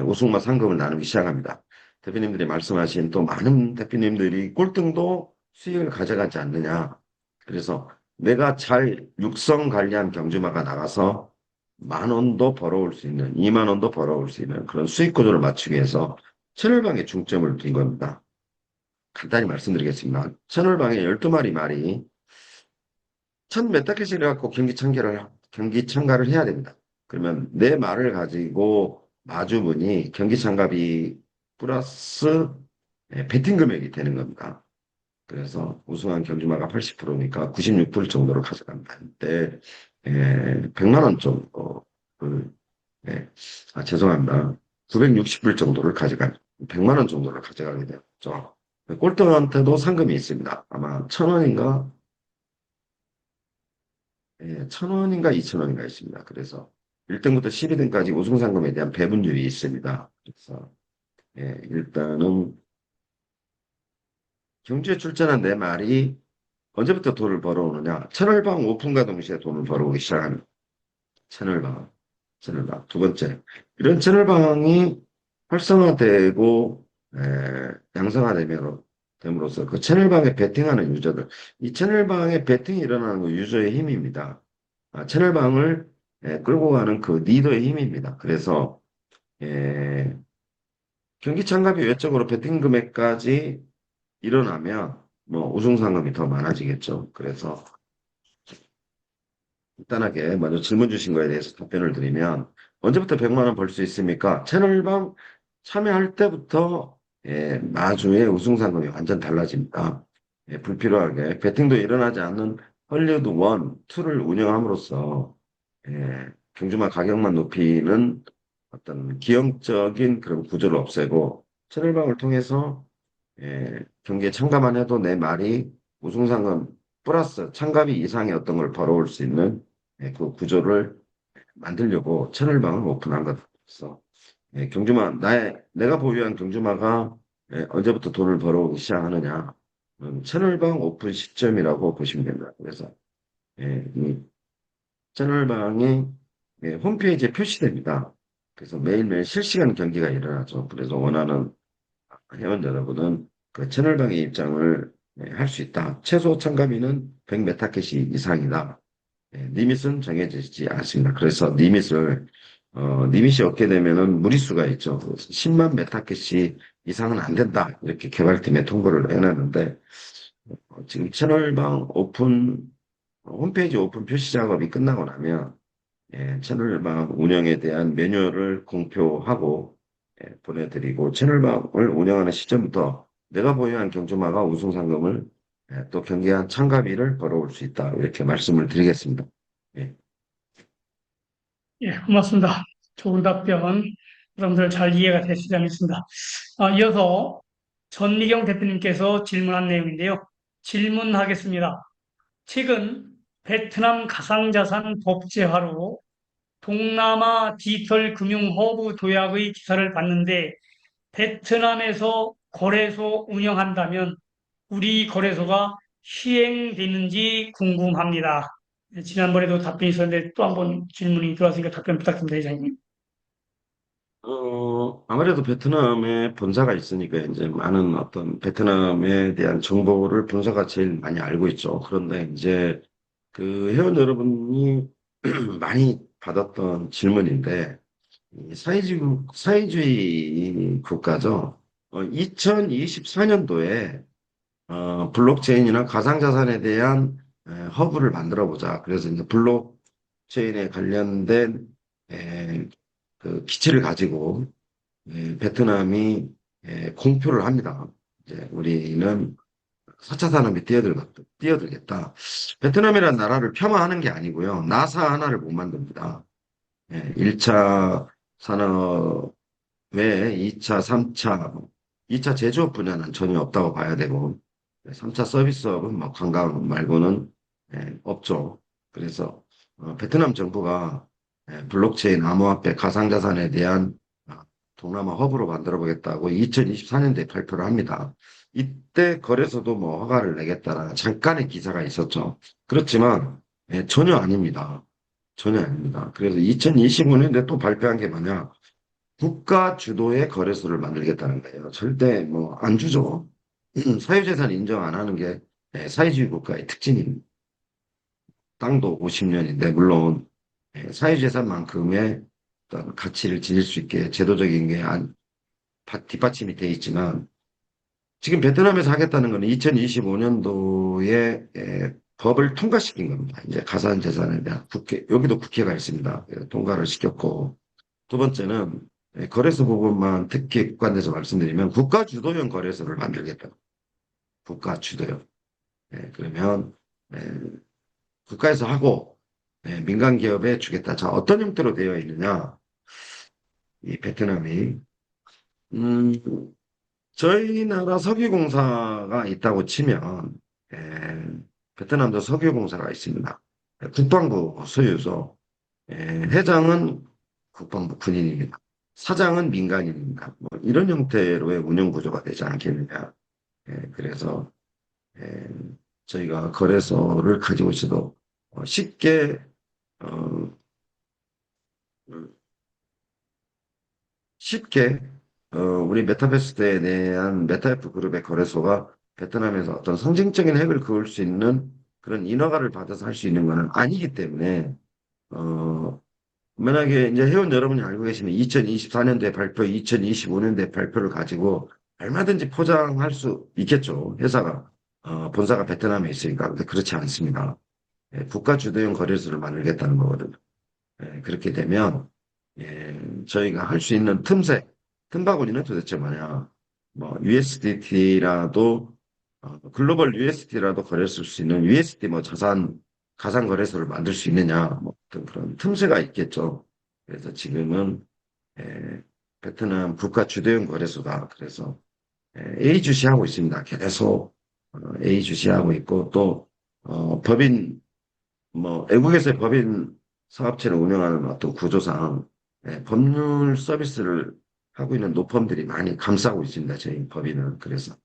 우승과 상금을 나누기 시작합니다. 대표님들이 말씀하신 또 많은 대표님들이 꼴등도 수익을 가져가지 않느냐. 그래서 내가 잘 육성 관리한 경주마가 나가서 10,000원도 벌어올 수 있는, 20,000원도 벌어올 수 있는 그런 수익 구조를 맞추기 위해서 채널방에 중점을 둔 겁니다. 간단히 말씀드리겠습니다. 채널방에 12마리 말이 1000메타캐시를 갖고 경기 참가를 해야 됩니다. 그러면 내 말을 가지고 마주분이 경기 참가비 플러스 베팅 금액이 되는 겁니다. 그래서 우승한 경주마가 80%니까 96불 정도를 가져간다. 이때 100만 원 정도, 죄송합니다. 960불 정도를 100만 원 정도를 가져가게 되죠. 꼴등한테도 상금이 있습니다. 아마 1,000원인가, 1,000원인가 2,000원인가 있습니다. 그래서 1등부터 12등까지 우승 상금에 대한 배분율이 있습니다. 그래서 일단은 경주에 출전한 내 말이 언제부터 돈을 벌어오느냐? 채널방 오픈과 동시에 돈을 벌어오기 시작합니다. 채널방, 채널방. 두 번째, 이런 채널방이 활성화되고 양성화됨으로써 그 채널방에 베팅하는 유저들, 이 채널방에 베팅이 일어나는 건 유저의 힘입니다. 채널방을 끌고 가는 그 리더의 힘입니다. 그래서 경기 참가비 외적으로 베팅 금액까지 일어나면 뭐 우승 상금이 더 많아지겠죠. 그래서 간단하게 먼저 질문 주신 거에 대해서 답변을 드리면 언제부터 100만 원 벌 수 있습니까? 채널방 참여할 때부터 마주의 우승 상금이 완전 달라집니다. 불필요하게 베팅도 일어나지 않는 헐리우드 1, 2를 운영함으로써 경주마 가격만 높이는 어떤 기형적인 그런 구조를 없애고 채널방을 통해서 경기에 참가만 해도 내 말이 우승 상금 플러스 참가비 이상의 어떤 걸 벌어올 수 있는 그 구조를 만들려고 채널방을 오픈한 것으로서 내가 보유한 경주마가 언제부터 돈을 벌어오기 시작하느냐 채널방 오픈 시점이라고 보시면 됩니다. 그래서 이 채널방이 홈페이지에 표시됩니다. 그래서 매일매일 실시간 경기가 일어나죠. 그래서 원하는 회원 여러분은 그 채널방의 입장을 할 수 있다. 최소 참가비는 100메타캐시 이상이다. 리밋은 정해지지 않습니다. 그래서 리밋이 없게 되면은 무리수가 있죠. 10만 메타캐시 이상은 안 된다. 이렇게 개발팀에 통보를 해놨는데, 지금 채널방 홈페이지 오픈 표시 작업이 끝나고 나면, 채널방 운영에 대한 매뉴얼을 공표하고, 보내드리고 채널방을 운영하는 시점부터 내가 보유한 경주마가 우승 상금을 또 경기한 참가비를 벌어올 수 있다. 이렇게 말씀을 드리겠습니다. 예. 예, 고맙습니다. 좋은 답변, 여러분들 잘 이해가 되시지 않겠습니다. 이어서 전미경 대표님께서 질문한 내용인데요. 질문하겠습니다. 최근 베트남 가상자산 법제화로 동남아 디지털 금융 허브 도약의 기사를 봤는데 베트남에서 거래소 운영한다면 우리 거래소가 시행되는지 궁금합니다. 네, 지난번에도 답변이 있었는데 또 한 번 질문이 들어왔으니까 답변 부탁드립니다, 이사님. 아무래도 베트남에 본사가 있으니까 이제 많은 어떤 베트남에 대한 정보를 본사가 제일 많이 알고 있죠. 그런데 이제 그 회원 여러분이 많이 받았던 질문인데, 이 사회주의 국가죠. 2024년도에 블록체인이나 가상자산에 대한 허브를 만들어 보자. 그래서 이제 블록체인에 관련된 그 기치를 가지고 베트남이 공표를 합니다. 이제 우리는 4차 산업에 뛰어들겠다. 베트남이라는 나라를 폄하하는 게 아니고요. 나사 하나를 못 만듭니다. 1차 산업 외에 2차, 3차, 2차 제조업 분야는 전혀 없다고 봐야 되고, 3차 서비스업은 뭐 관광 말고는 없죠. 그래서 베트남 정부가 블록체인, 암호화폐, 가상자산에 대한 동남아 허브로 만들어 보겠다고 2024년도에 발표를 합니다. 이때 거래소도 뭐 허가를 내겠다라는 잠깐의 기사가 있었죠. 그렇지만 전혀 아닙니다. 전혀 아닙니다. 그래서 2025년도에 또 발표한 게 뭐냐? 국가 주도의 거래소를 만들겠다는 거예요. 절대 뭐 안 주죠. 사유재산 인정 안 하는 게 사회주의 국가의 특징입니다. 땅도 50년인데 물론 사유재산만큼의 어떤 가치를 지닐 수 있게 제도적인 게 뒷받침이 돼 있지만 지금 베트남에서 하겠다는 것은 2025년도에 법을 통과시킨 겁니다. 이제 가산재산에 대한 여기도 국회가 있습니다. 통과를 시켰고 두 번째는 거래소 부분만 특히 국관에서 말씀드리면 국가 주도형 거래소를 만들겠다. 국가 주도형. 그러면 국가에서 하고 민간 기업에 주겠다. 자, 어떤 형태로 되어 있느냐? 이 베트남이 음, 저희 나라 석유공사가 있다고 치면 베트남도 석유공사가 있습니다. 국방부 소유소. 회장은 국방부 군인입니다. 사장은 민간인입니다. 뭐 이런 형태로의 운영 구조가 되지 않겠느냐. 그래서 에, 저희가 거래소를 가지고 있어도 쉽게 어, 쉽게 우리 메타버스에 대한 메타F 그룹의 거래소가 베트남에서 어떤 상징적인 획을 그을 수 있는 그런 인허가를 받아서 할 수 있는 것은 아니기 때문에 어, 만약에 이제 회원 여러분이 알고 계시면 2024년도에 발표, 2025년도에 발표를 가지고 얼마든지 포장할 수 있겠죠. 회사가, 본사가 베트남에 있으니까. 근데 그렇지 않습니다. 국가 주도형 거래소를 만들겠다는 거거든요. 그렇게 되면, 저희가 할 수 있는 틈바구니는 도대체 뭐냐. 뭐, USDT라도, 글로벌 USDT라도 거래할 수 있는 USD 뭐 가상 거래소를 만들 수 있느냐, 뭐 어떤 그런 틈새가 있겠죠. 그래서 지금은 에, 베트남 국가 주도형 거래소다. 그래서 A 주시하고 있습니다. 계속 A 주시하고 있고 또 법인 뭐 외국에서의 법인 사업체를 운영하는 어떤 구조상 법률 서비스를 하고 있는 노펌들이 많이 감싸고 있습니다. 저희 법인은 그래서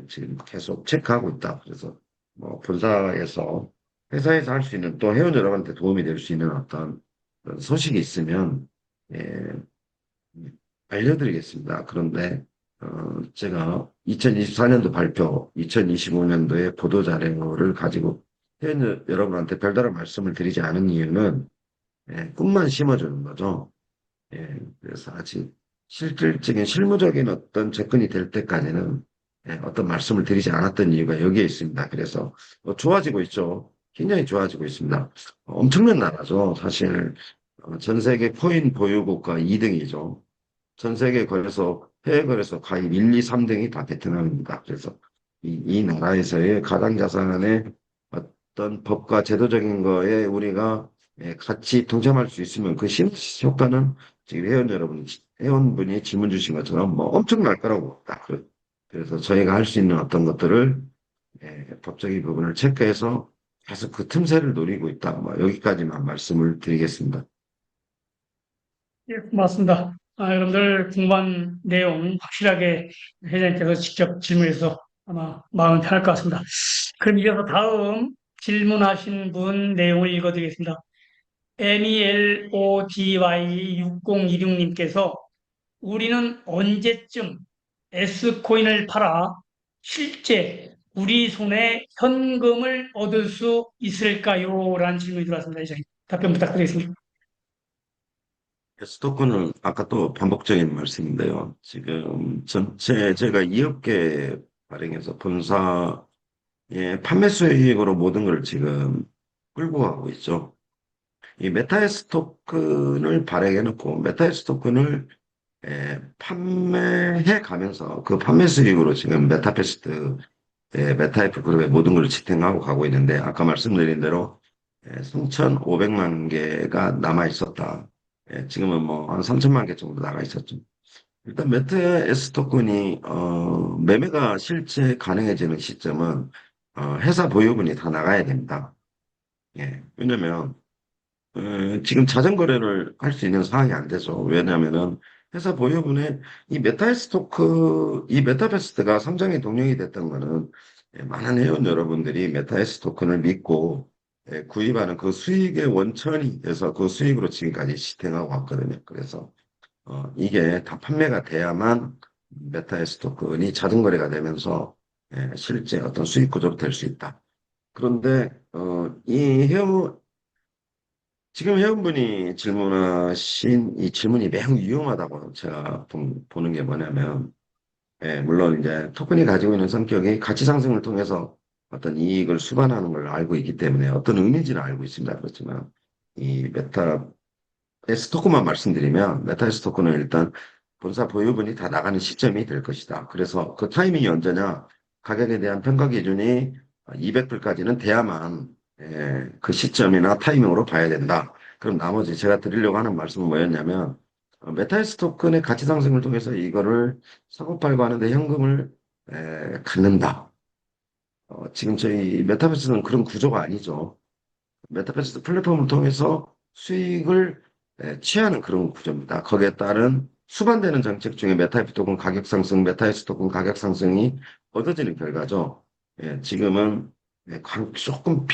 지금 계속 체크하고 있다. 그래서 뭐 본사에서 회사에서 할 수 있는 또 회원 여러분한테 도움이 될 수 있는 어떤 그런 소식이 있으면 예, 알려드리겠습니다. 그런데 제가 2024년도 발표, 2025년도에 보도 자료를 가지고 회원 여러분한테 별다른 말씀을 드리지 않은 이유는 꿈만 심어주는 거죠. 그래서 아직 실질적인 실무적인 어떤 접근이 될 때까지는 어떤 말씀을 드리지 않았던 이유가 여기에 있습니다. 그래서 좋아지고 있죠. 굉장히 좋아지고 있습니다. 엄청난 나라죠. 사실 전 세계 코인 보유국가 2등이죠. 전 세계 거래소, 해외 거래소 가입 1, 2, 3등이 다 베트남입니다. 그래서 이 나라에서의 가상자산의 어떤 법과 제도적인 거에 우리가 같이 동참할 수 있으면 그 시너지 효과는 지금 회원분이 질문 주신 것처럼 뭐 엄청날 거라고 봅니다. 그래서 저희가 할 수 있는 어떤 것들을 법적인 부분을 체크해서 계속 그 틈새를 노리고 있다. 뭐 여기까지만 말씀을 드리겠습니다. 예, 고맙습니다. 여러분들 궁금한 내용 확실하게 회장님께서 직접 질문해서 아마 마음이 편할 것 같습니다. 그럼 이어서 다음 질문하신 분 내용을 읽어드리겠습니다. MELODY6026님께서 우리는 언제쯤 S코인을 팔아 실제 우리 손에 현금을 얻을 수 있을까요? 라는 질문이 들어왔습니다. 이제 답변 부탁드리겠습니다. 스토커는 아까 또 반복적인 말씀인데요. 지금 전체 제가 2억 개 발행해서 본사의 판매 수익으로 모든 걸 지금 끌고 가고 있죠. 이 메타에스 토큰을 발행해놓고 메타에스 토큰을 판매해 가면서 그 판매 수익으로 지금 메타패스트 메타이프 그룹의 모든 걸 지탱하고 가고 있는데 아까 말씀드린 대로 3,500만 개가 남아 있었다. 지금은 뭐 한 3천만 개 정도 나가 있었죠. 일단 메타에스 토큰이 매매가 실제 가능해지는 시점은 회사 보유분이 다 나가야 됩니다. 왜냐면 지금 자전거래를 할 수 있는 상황이 안 되죠. 왜냐하면은 회사 보유분에 이 메타베스트가 상장이 동력이 됐던 거는 많은 회원 여러분들이 메타에스 토큰을 믿고 구입하는 그 수익의 원천이 돼서 그 수익으로 지금까지 지탱하고 왔거든요. 그래서 이게 다 판매가 돼야만 메타에스 토큰이 자동거래가 되면서 실제 어떤 수익 구조로 될 수 있다. 그런데 이 지금 회원분이 질문하신 이 질문이 매우 유용하다고 제가 보는 게 뭐냐면, 물론 이제 토큰이 가지고 있는 성격이 가치 상승을 통해서 어떤 이익을 수반하는 걸 알고 있기 때문에 어떤 의미인지는 알고 있습니다. 그렇지만 이 S 토큰만 말씀드리면 메타S 토큰은 일단 본사 보유분이 다 나가는 시점이 될 것이다. 그래서 그 타이밍이 언제냐? 가격에 대한 평가 기준이 200불까지는 돼야만 그 시점이나 타이밍으로 봐야 된다. 그럼 나머지 제가 드리려고 하는 말씀은 뭐였냐면 메타스 토큰의 가치 상승을 통해서 이거를 사고 팔고 하는데 현금을 갖는다. 지금 저희 메타버스는 그런 구조가 아니죠. 메타버스 플랫폼을 통해서 수익을 취하는 그런 구조입니다. 거기에 따른 수반되는 정책 중에 메타이프 토큰 가격 상승, 메타이스 토큰 가격 상승이 얻어지는 결과죠. 지금은 조금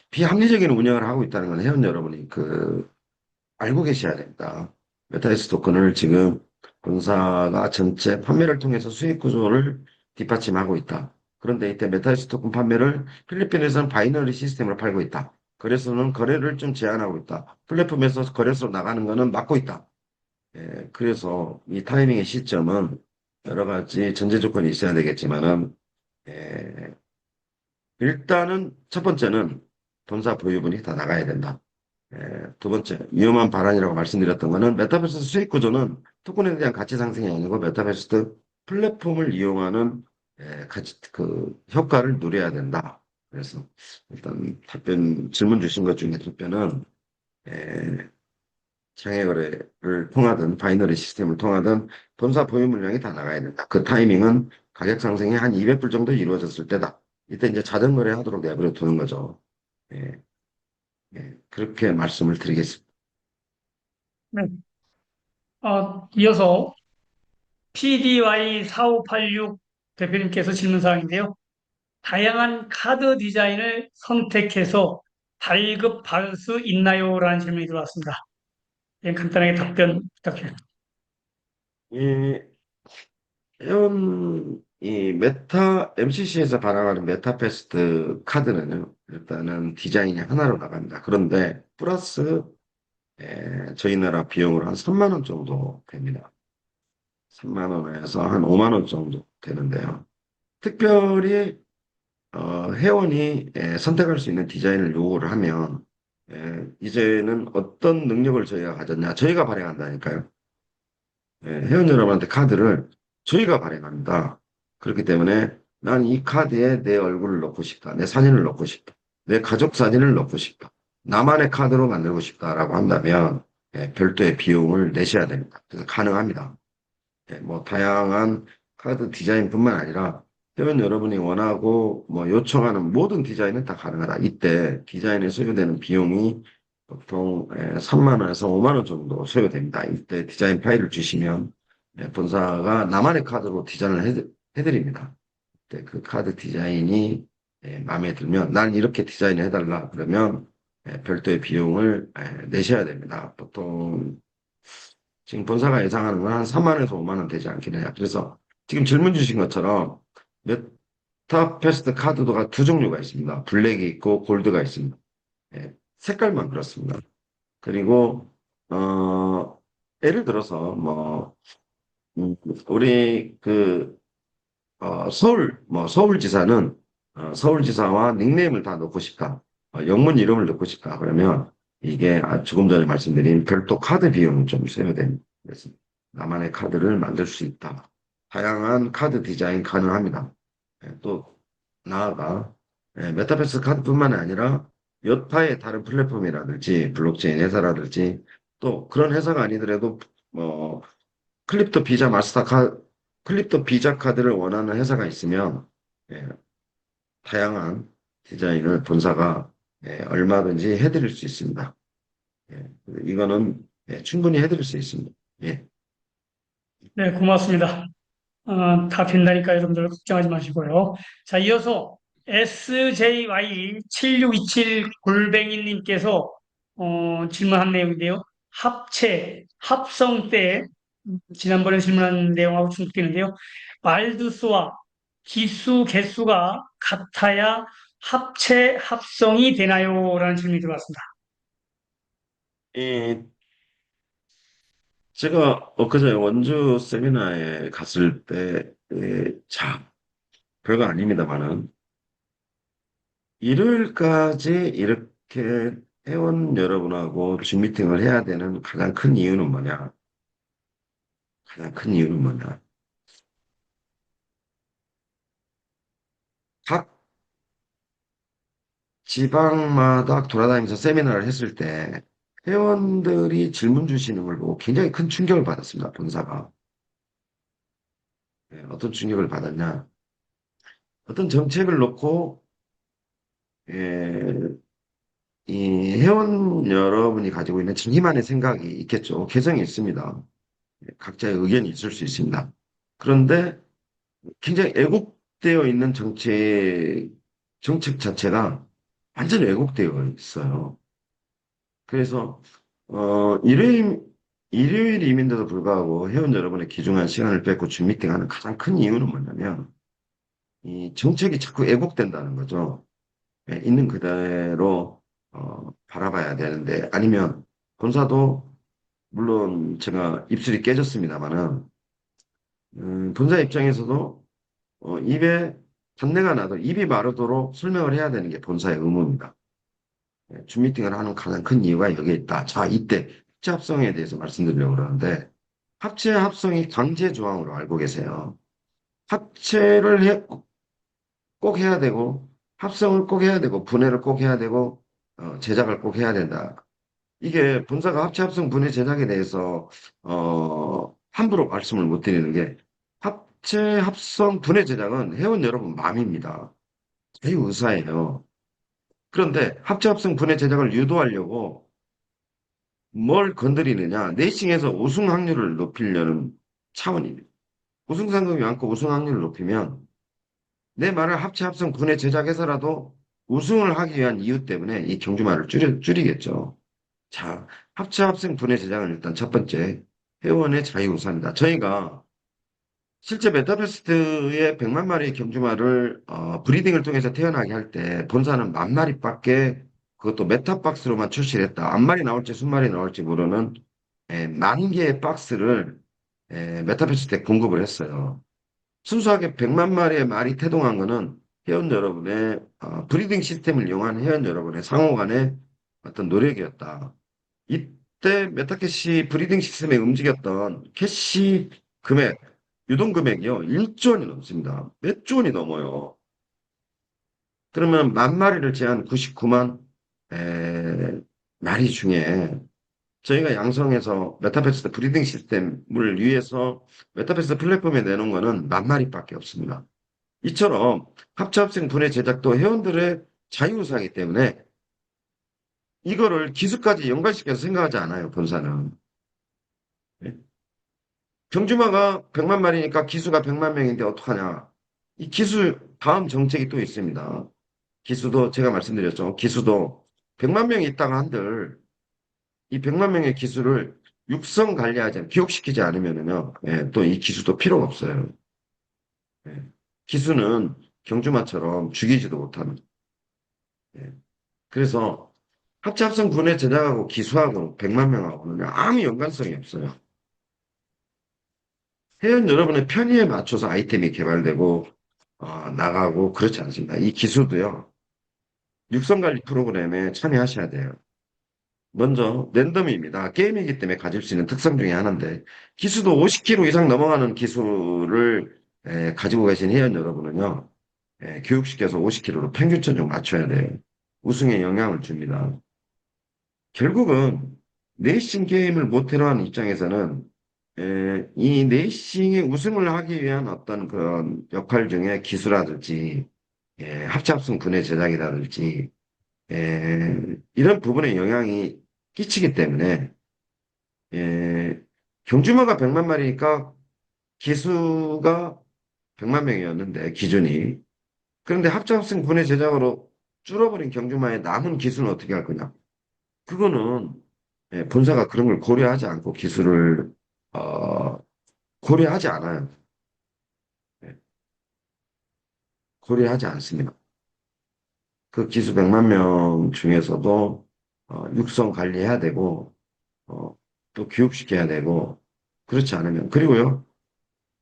비합리적인 운영을 하고 있다는 건 회원 여러분이 알고 계셔야 됩니다. 메타이스 토큰을 지금 본사가 전체 판매를 통해서 수익 구조를 뒷받침하고 있다. 그런데 이때 메타이스 토큰 판매를 필리핀에서는 바이너리 시스템으로 팔고 있다. 거래소는 거래를 좀 제한하고 있다. 플랫폼에서 거래소로 나가는 거는 막고 있다. 그래서 이 타이밍의 시점은 여러 가지 전제 조건이 있어야 되겠지만은, 예, 일단은 첫 번째는 본사 보유분이 다 나가야 된다. 두 번째, 위험한 발언이라고 말씀드렸던 거는 메타버스 수익 구조는 토큰에 대한 가치 상승이 아니고 메타버스 플랫폼을 이용하는 효과를 누려야 된다. 그래서 일단 질문 주신 것 중에 답변은 에, 장외 거래를 통하든 바이너리 시스템을 통하든 본사 보유 물량이 다 나가야 된다. 그 타이밍은 가격 상승이 한 200불 정도 이루어졌을 때다. 이때 이제 자전거래 하도록 내버려 두는 거죠. 예, 그렇게 말씀을 드리겠습니다. 네. 이어서 PDY4586 대표님께서 질문 사항인데요. 다양한 카드 디자인을 선택해서 발급받을 수 있나요? 라는 질문이 들어왔습니다. 예, 간단하게 답변 부탁드립니다. 이 이 MCC에서 발행하는 메타페스트 카드는요, 일단은 디자인이 하나로 나갑니다. 그런데 플러스 저희 나라 비용으로 한 3만 원 정도 됩니다. 3만 원에서 한 5만 원 정도 되는데요. 특별히 회원이 선택할 수 있는 디자인을 요구를 하면 이제는 어떤 능력을 저희가 가졌냐? 저희가 발행한다니까요. 회원 여러분한테 카드를 저희가 발행합니다. 그렇기 때문에 난 이 카드에 내 얼굴을 넣고 싶다. 내 사진을 넣고 싶다. 내 가족 사진을 넣고 싶다. 나만의 카드로 만들고 싶다라고 한다면 별도의 비용을 내셔야 됩니다. 그래서 가능합니다. 뭐 다양한 카드 디자인뿐만 아니라 회원 여러분이 원하고 뭐 요청하는 모든 디자인은 다 가능하다. 이때 디자인에 소요되는 비용이 보통 3만 원에서 5만 원 정도 소요됩니다. 이때 디자인 파일을 주시면 본사가 나만의 카드로 디자인을 해드립니다. 그 카드 디자인이 마음에 들면 난 이렇게 디자인을 해달라 그러면 별도의 비용을 내셔야 됩니다. 보통 지금 본사가 예상하는 건 한 3만 원에서 5만 원 되지 않겠느냐. 그래서 지금 질문 주신 것처럼 메타패스트 카드가 두 종류가 있습니다. 블랙이 있고 골드가 있습니다. 색깔만 그렇습니다. 그리고 예를 들어서 뭐 우리 서울지사는 서울지사와 닉네임을 다 넣고 싶다. 영문 이름을 넣고 싶다. 그러면 이게 조금 전에 말씀드린 별도 카드 비용이 좀 소요됩니다. 그래서 나만의 카드를 만들 수 있다. 다양한 카드 디자인 가능합니다. 또 나아가 메타버스 카드뿐만 아니라 여타의 다른 플랫폼이라든지 블록체인 회사라든지 또 그런 회사가 아니더라도 뭐 클립토 비자 카드를 원하는 회사가 있으면 예, 다양한 디자인을 본사가 얼마든지 해드릴 수 있습니다. 이거는 충분히 해드릴 수 있습니다. 예. 네, 고맙습니다. 다 된다니까 여러분들 걱정하지 마시고요. 자, 이어서 SJY7627 골뱅이님께서 질문한 내용인데요. 합성 때 지난번에 질문한 내용하고 중복되는데요. 말두수와 기수 개수가 같아야 합성이 되나요? 라는 질문이 들어왔습니다. 이 제가 엊그제 원주 세미나에 갔을 때, 참, 별거 아닙니다만은, 일요일까지 이렇게 회원 여러분하고 줌 미팅을 해야 되는 가장 큰 이유는 뭐냐? 가장 큰 이유는 뭐냐? 각 지방마다 돌아다니면서 세미나를 했을 때 회원들이 질문 주시는 걸 보고 굉장히 큰 충격을 받았습니다. 본사가. 어떤 충격을 받았냐? 어떤 정책을 놓고 예, 이 회원 여러분이 가지고 있는 자기만의 생각이 있겠죠. 개성이 있습니다. 각자의 의견이 있을 수 있습니다. 그런데 굉장히 왜곡되어 있는 정책 자체가 완전히 왜곡되어 있어요. 그래서 일요일임인데도 불구하고 회원 여러분의 귀중한 시간을 뺏고 줌 미팅하는 가장 큰 이유는 뭐냐면 이 정책이 자꾸 왜곡된다는 거죠. 있는 그대로 바라봐야 되는데 아니면 본사도 물론 제가 입술이 깨졌습니다만은 본사 입장에서도 입에 단내가 나도 입이 마르도록 설명을 해야 되는 게 본사의 의무입니다. 줌 미팅을 하는 가장 큰 이유가 여기에 있다. 자, 이때 합체 합성에 대해서 말씀드리려고 그러는데 합체 합성이 강제 조항으로 알고 계세요. 합체를 꼭 해야 되고 합성을 꼭 해야 되고 분해를 꼭 해야 되고 제작을 꼭 해야 된다. 이게 본사가 합체 합성 분해 제작에 대해서 함부로 말씀을 못 드리는 게 합체 합성 분해 제작은 회원 여러분 마음입니다. 자유의사예요. 그런데 합체 합성 분해 제작을 유도하려고 뭘 건드리느냐? 내싱에서 우승 확률을 높이려는 차원입니다. 우승 상금이 많고 우승 확률을 높이면 내 말을 합체 합성 분해 제작해서라도 우승을 하기 위한 이유 때문에 이 경주말을 줄이겠죠. 자, 합체 합성 분해 제작은 일단 첫 번째 회원의 자유우선입니다. 저희가 실제 메타베스트의 100만 마리의 경주말을 브리딩을 통해서 태어나게 할 때 본사는 10,000마리밖에 그것도 메타박스로만 출시를 했다. 암말이 나올지 순말이 나올지 모르는 10,000개의 박스를 메타베스트에 공급을 했어요. 순수하게 100만 마리의 말이 태동한 거는 회원 여러분의 브리딩 시스템을 이용한 회원 여러분의 상호 간의 어떤 노력이었다. 그때 메타캐시 브리딩 시스템에 움직였던 캐시 금액, 유동 금액이요. 1조 원이 넘습니다. 몇 조 원이 넘어요. 그러면 만 마리를 제한 99만 마리 중에 저희가 양성해서 메타버스 브리딩 시스템을 위해서 메타버스 플랫폼에 내놓은 거는 만 마리밖에 없습니다. 이처럼 합차합생 분해 제작도 회원들의 자유의사이기 때문에 이거를 기수까지 연관시켜서 생각하지 않아요, 본사는. 예? 경주마가 100만 마리니까 기수가 100만 명인데 어떡하냐. 이 기수 다음 정책이 또 있습니다. 기수도 제가 말씀드렸죠. 기수도 100만 명이 있다가 한들 이 100만 명의 기수를 육성 관리하지, 교육시키지 않으면은요, 예, 또 이 기수도 필요가 없어요. 예. 기수는 경주마처럼 죽이지도 못하는. 예. 그래서 합작성 분해 제작하고 기수하고 100만 명하고는 아무 연관성이 없어요. 회원 여러분의 편의에 맞춰서 아이템이 개발되고, 나가고 그렇지 않습니다. 이 기수도요, 육성 관리 프로그램에 참여하셔야 돼요. 먼저 랜덤입니다. 게임이기 때문에 가질 수 있는 특성 중에 하나인데 기수도 50kg 이상 넘어가는 기수를 가지고 계신 회원 여러분은요. 교육시켜서 50kg로 평균 체중 맞춰야 돼요. 우승에 영향을 줍니다. 결국은 레이싱 게임을 모태로 하는 입장에서는 이 레이싱의 우승을 하기 위한 어떤 그런 역할 중에 기수라든지 합작성 분해 제작이라든지 이런 부분에 영향이 끼치기 때문에, 경주마가 100만 마리니까 기수가 100만 명이었는데, 기준이. 그런데 합작성 분해 제작으로 줄어버린 경주마의 남은 기수는 어떻게 할 거냐? 그거는, 본사가 그런 걸 고려하지 않고 기수를, 어, 고려하지 않아요. 예, 고려하지 않습니다. 그 기수 100만 명 중에서도, 육성 관리해야 되고, 어, 또 교육시켜야 되고, 그렇지 않으면. 그리고요,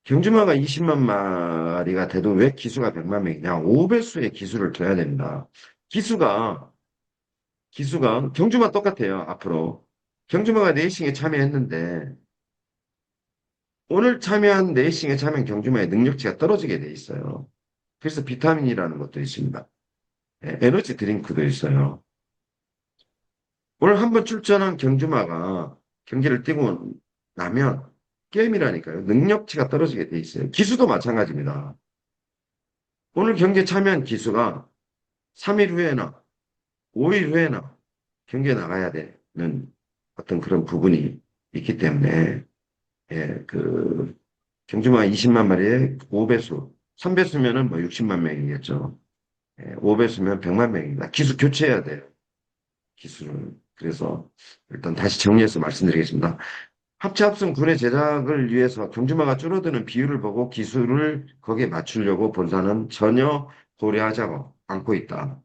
경주마가 20만 마리가 돼도 왜 기수가 100만 명이냐? 5배수의 기수를 둬야 됩니다. 기수가, 경주마 똑같아요, 앞으로. 경주마가 레이싱에 참여했는데, 오늘 참여한 레이싱에 참여한 경주마의 능력치가 떨어지게 돼 있어요. 그래서 비타민이라는 것도 있습니다. 에너지 드링크도 있어요. 오늘 한번 출전한 경주마가 경기를 뛰고 나면 게임이라니까요. 능력치가 떨어지게 돼 있어요. 기수도 마찬가지입니다. 오늘 경기에 참여한 기수가 3일 후에나 5일 후에나 경기에 나가야 되는 어떤 그런 부분이 있기 때문에 경주마 20만 마리에 5배수, 3배수면은 뭐 60만 명이겠죠. 5배수면 100만 명입니다. 기수 교체해야 돼요. 기술을. 그래서 일단 다시 정리해서 말씀드리겠습니다. 합체 합성 분해 제작을 위해서 경주마가 줄어드는 비율을 보고 기술을 거기에 맞추려고 본사는 전혀 고려하지 않고 있다.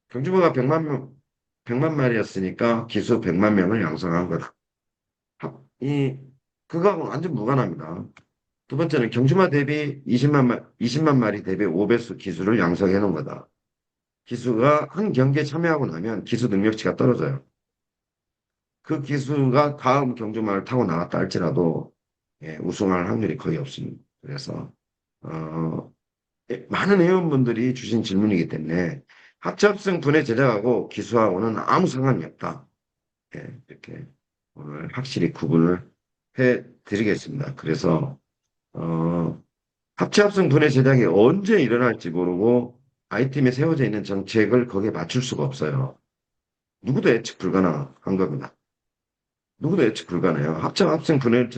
경주마가 100만 마리였으니까 기수 100만 명을 양성한 거다. 그거하고는 완전 무관합니다. 두 번째는 경주마 대비 20만 마리 대비 5배수 기수를 양성해 놓은 거다. 기수가 한 경기에 참여하고 나면 기수 능력치가 떨어져요. 그 기수가 다음 경주마를 타고 나갔다 할지라도 우승할 확률이 거의 없습니다. 그래서 많은 회원분들이 주신 질문이기 때문에 합작성 분해 제작하고 기수하고는 아무 상관이 없다. 이렇게 오늘 확실히 구분을 해드리겠습니다. 그래서 합체합성 분해 제작이 언제 일어날지 모르고 아이템에 세워져 있는 정책을 거기에 맞출 수가 없어요. 누구도 예측 불가능한 겁니다. 누구도 예측 불가능해요. 합성 분해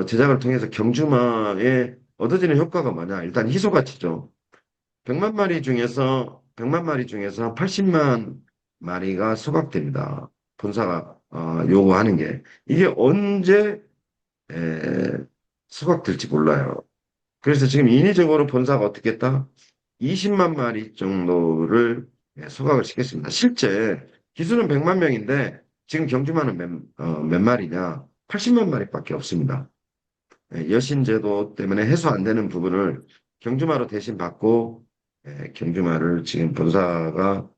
제작을 통해서 경주마에 얻어지는 효과가 뭐냐? 일단 희소 가치죠. 100만 마리 중에서 80만 마리가 소각됩니다. 본사가 요구하는 게 이게 언제 에, 소각될지 몰라요. 그래서 지금 인위적으로 본사가 어떻게 했다? 20만 마리 정도를 소각을 시켰습니다. 실제 기수는 100만 명인데 지금 경주마는 몇 마리냐? 80만 마리밖에 없습니다. 여신제도 때문에 해소 안 되는 부분을 경주마로 대신 받고 경주마를 지금 본사가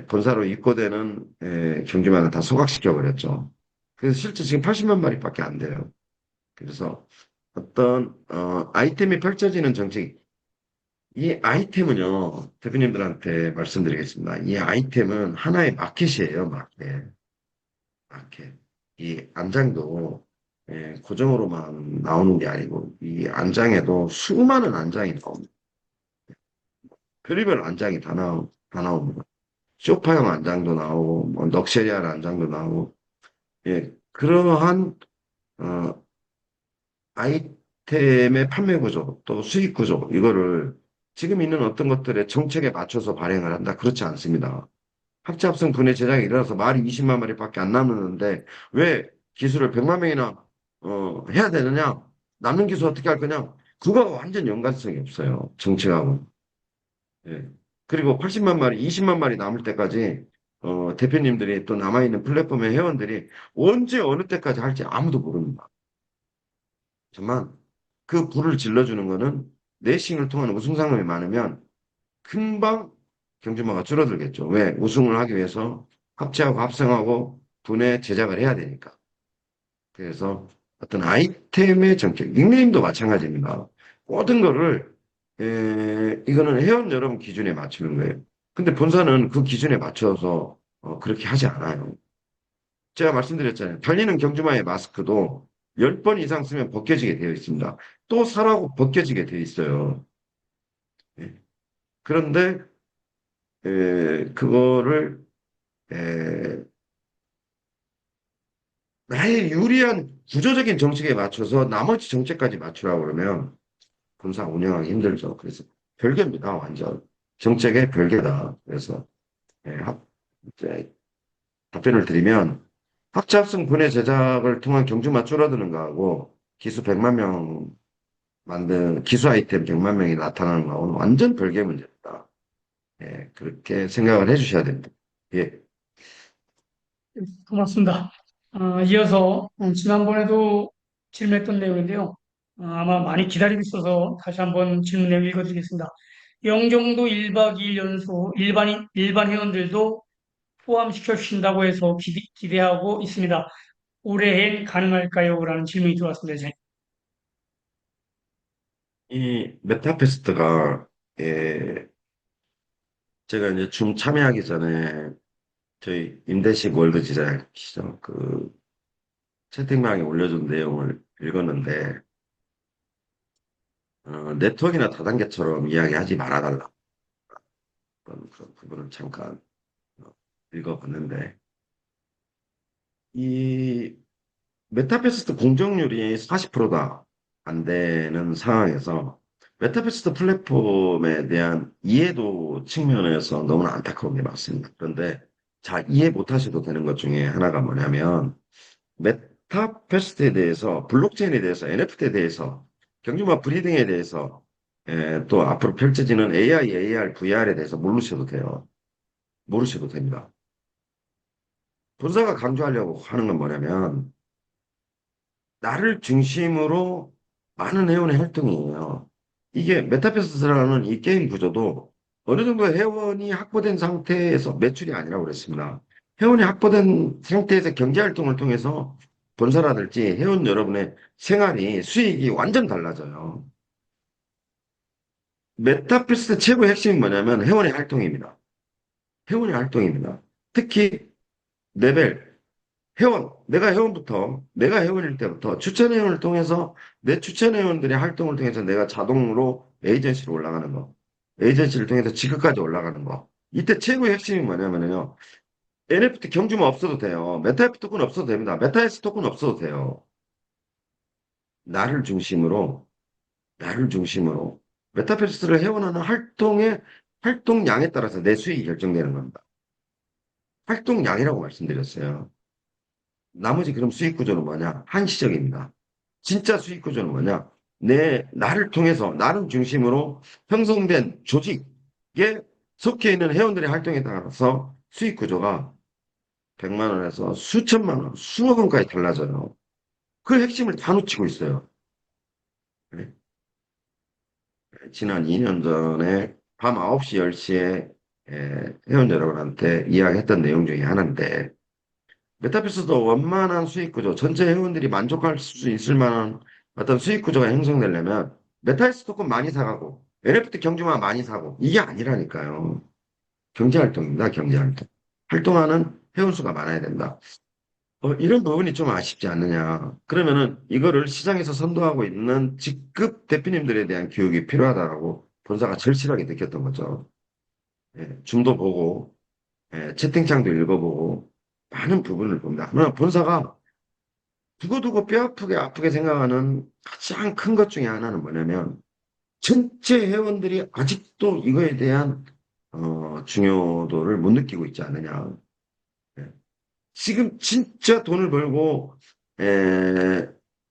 본사로 입고되는 경주마는 다 소각시켜 버렸죠. 그래서 실제 지금 80만 마리밖에 안 돼요. 그래서 어떤 아이템이 펼쳐지는 정책, 이 아이템은요, 대표님들한테 말씀드리겠습니다. 이 아이템은 하나의 마켓이에요, 마켓. 마켓. 이 안장도 고정으로만 나오는 게 아니고, 이 안장에도 수많은 안장이 나옵니다. 별의별 안장이 다 나옵니다. 소파형 안장도 나오고, 뭐 럭셔리한 안장도 나오고, 그러한 어, 아이템의 판매 구조, 또 수익 구조, 이거를 지금 있는 어떤 것들의 정책에 맞춰서 발행을 한다. 그렇지 않습니다. 합작성 분해 제작이 일어나서 말이 20만 마리밖에 안 남았는데 왜 기술을 100만 명이나 해야 되느냐? 남는 기술 어떻게 할 거냐? 그거 완전 연관성이 없어요. 정책하고. 예. 그리고 80만 마리, 20만 마리 남을 때까지 대표님들이 또 남아있는 플랫폼의 회원들이 언제 어느 때까지 할지 아무도 모릅니다. 하지만 그 불을 질러주는 거는 내싱을 통한 우승 상금이 많으면 금방 경주마가 줄어들겠죠. 왜? 우승을 하기 위해서 합체하고 합성하고 분해 제작을 해야 되니까. 그래서 어떤 아이템의 정책, 닉네임도 마찬가지입니다. 모든 거를 이거는 회원 여러분 기준에 맞추는 거예요. 근데 본사는 그 기준에 맞춰서 그렇게 하지 않아요. 제가 말씀드렸잖아요. 달리는 경주마의 마스크도 10번 이상 쓰면 벗겨지게 되어 있습니다. 또 사라고 벗겨지게 되어 있어요. 예. 그런데 그거를 에, 나의 유리한 구조적인 정책에 맞춰서 나머지 정책까지 맞추라고 그러면 본사 운영하기 힘들죠. 그래서 별개입니다. 완전. 정책의 별개다. 그래서 이제 답변을 드리면 학자합성 분해 제작을 통한 경주마 줄어드는 거하고 기수 100만 명 만든 기수 아이템 100만 명이 나타나는 거하고는 완전 별개 문제다. 그렇게 생각을 해주셔야 됩니다. 예. 고맙습니다. 이어서 지난번에도 질문했던 내용인데요. 아마 많이 기다리고 있어서 다시 한번 질문 내용 읽어드리겠습니다. 영종도 1박 2일 연수 일반 회원들도 포함시켜 주신다고 해서 기대하고 있습니다. 올해엔 가능할까요? 라는 질문이 들어왔습니다. 이 메타페스트가 예, 제가 이제 줌 참여하기 전에 저희 임대식 월드 디자인이시죠. 그 채팅방에 올려준 내용을 읽었는데 네트워크나 다단계처럼 이야기하지 말아달라. 그런 부분을 잠깐 읽어봤는데 이 메타페스트 공정률이 40%다 안 되는 상황에서 메타페스트 플랫폼에 대한 이해도 측면에서 너무나 안타까운 게 맞습니다. 그런데 자, 이해 못하셔도 되는 것 중에 하나가 뭐냐면 메타페스트에 대해서 블록체인에 대해서 NFT에 대해서 경주마 브리딩에 대해서 또 앞으로 펼쳐지는 AI, AR, VR에 대해서 모르셔도 돼요. 모르셔도 됩니다. 본사가 강조하려고 하는 건 뭐냐면 나를 중심으로 많은 회원의 활동이에요. 이게 메타버스라는 이 게임 구조도 어느 정도 회원이 확보된 상태에서 매출이 아니라고 그랬습니다. 회원이 확보된 상태에서 경제 활동을 통해서 본사라든지 회원 여러분의 생활이 수익이 완전 달라져요. 메타버스 최고의 핵심이 뭐냐면 회원의 활동입니다. 회원의 활동입니다. 특히 레벨 내가 회원일 때부터 추천 회원을 통해서 내 추천 회원들의 활동을 통해서 내가 자동으로 에이전시로 올라가는 거. 에이전시를 통해서 지급까지 올라가는 거. 이때 최고의 핵심이 뭐냐면요. NFT 경주만 없어도 돼요. 메타에프 토큰 없어도 됩니다. 메타에스 토큰 없어도 돼요. 나를 중심으로, 나를 중심으로. 메타버스를 회원하는 활동량에 따라서 내 수익이 결정되는 겁니다. 활동량이라고 말씀드렸어요. 나머지 그럼 수익 구조는 뭐냐? 한시적입니다. 진짜 수익 구조는 뭐냐? 나를 통해서, 나를 중심으로 형성된 조직에 속해 있는 회원들의 활동에 따라서 수익 구조가 100만 원에서 수천만 원, 수억 원까지 달라져요. 그 핵심을 다 놓치고 있어요. 네. 지난 2년 전에 밤 9시, 10시에 회원 여러분한테 이야기했던 내용 중에 하나인데, 메타버스도 원만한 수익 구조, 전체 회원들이 만족할 수 있을 만한 어떤 수익 구조가 형성되려면 메타버스 토큰 많이 사가고 NFT 경주만 많이 사고 이게 아니라니까요. 경제활동입니다, 경제활동. 활동하는 회원 수가 많아야 된다. 이런 부분이 좀 아쉽지 않느냐. 그러면은 이거를 시장에서 선도하고 있는 직급 대표님들에 대한 교육이 필요하다고 본사가 절실하게 느꼈던 거죠. 줌도 보고, 채팅창도 읽어보고, 많은 부분을 봅니다. 그러나 본사가 두고두고 뼈아프게 생각하는 가장 큰 것 중에 하나는 뭐냐면, 전체 회원들이 아직도 이거에 대한, 중요도를 못 느끼고 있지 않느냐. 예. 지금 진짜 돈을 벌고,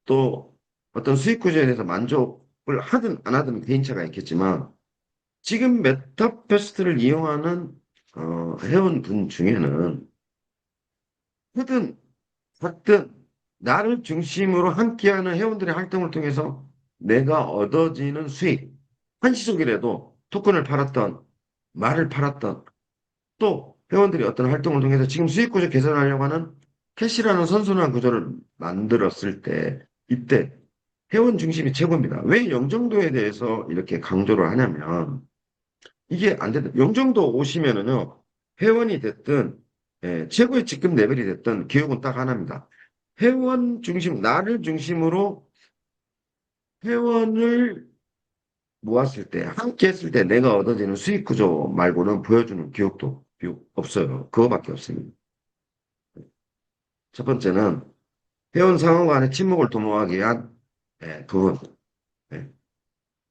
또 어떤 수익 구조에 대해서 만족을 하든 안 하든 개인차가 있겠지만, 지금 메타버스를 이용하는, 회원분 중에는, 하든 하여튼 나를 중심으로 함께하는 회원들의 활동을 통해서 내가 얻어지는 수익, 한시적이라도 토큰을 팔았던, 말을 팔았던, 또 회원들이 어떤 활동을 통해서 지금 수익 구조 개선하려고 하는 캐시라는 선순환 구조를 만들었을 때, 이때 회원 중심이 최고입니다. 왜 영정도에 대해서 이렇게 강조를 하냐면, 이게 안 된다. 영정도 오시면은요, 회원이 됐든, 최고의 직급 레벨이 됐든, 교육은 딱 하나입니다. 회원 중심, 나를 중심으로 회원을 모았을 때, 함께 했을 때 내가 얻어지는 수익 구조 말고는 보여주는 교육도 없어요. 그거밖에 없습니다. 첫 번째는 회원 상호 간의 친목을 도모하기 위한 부분, 예,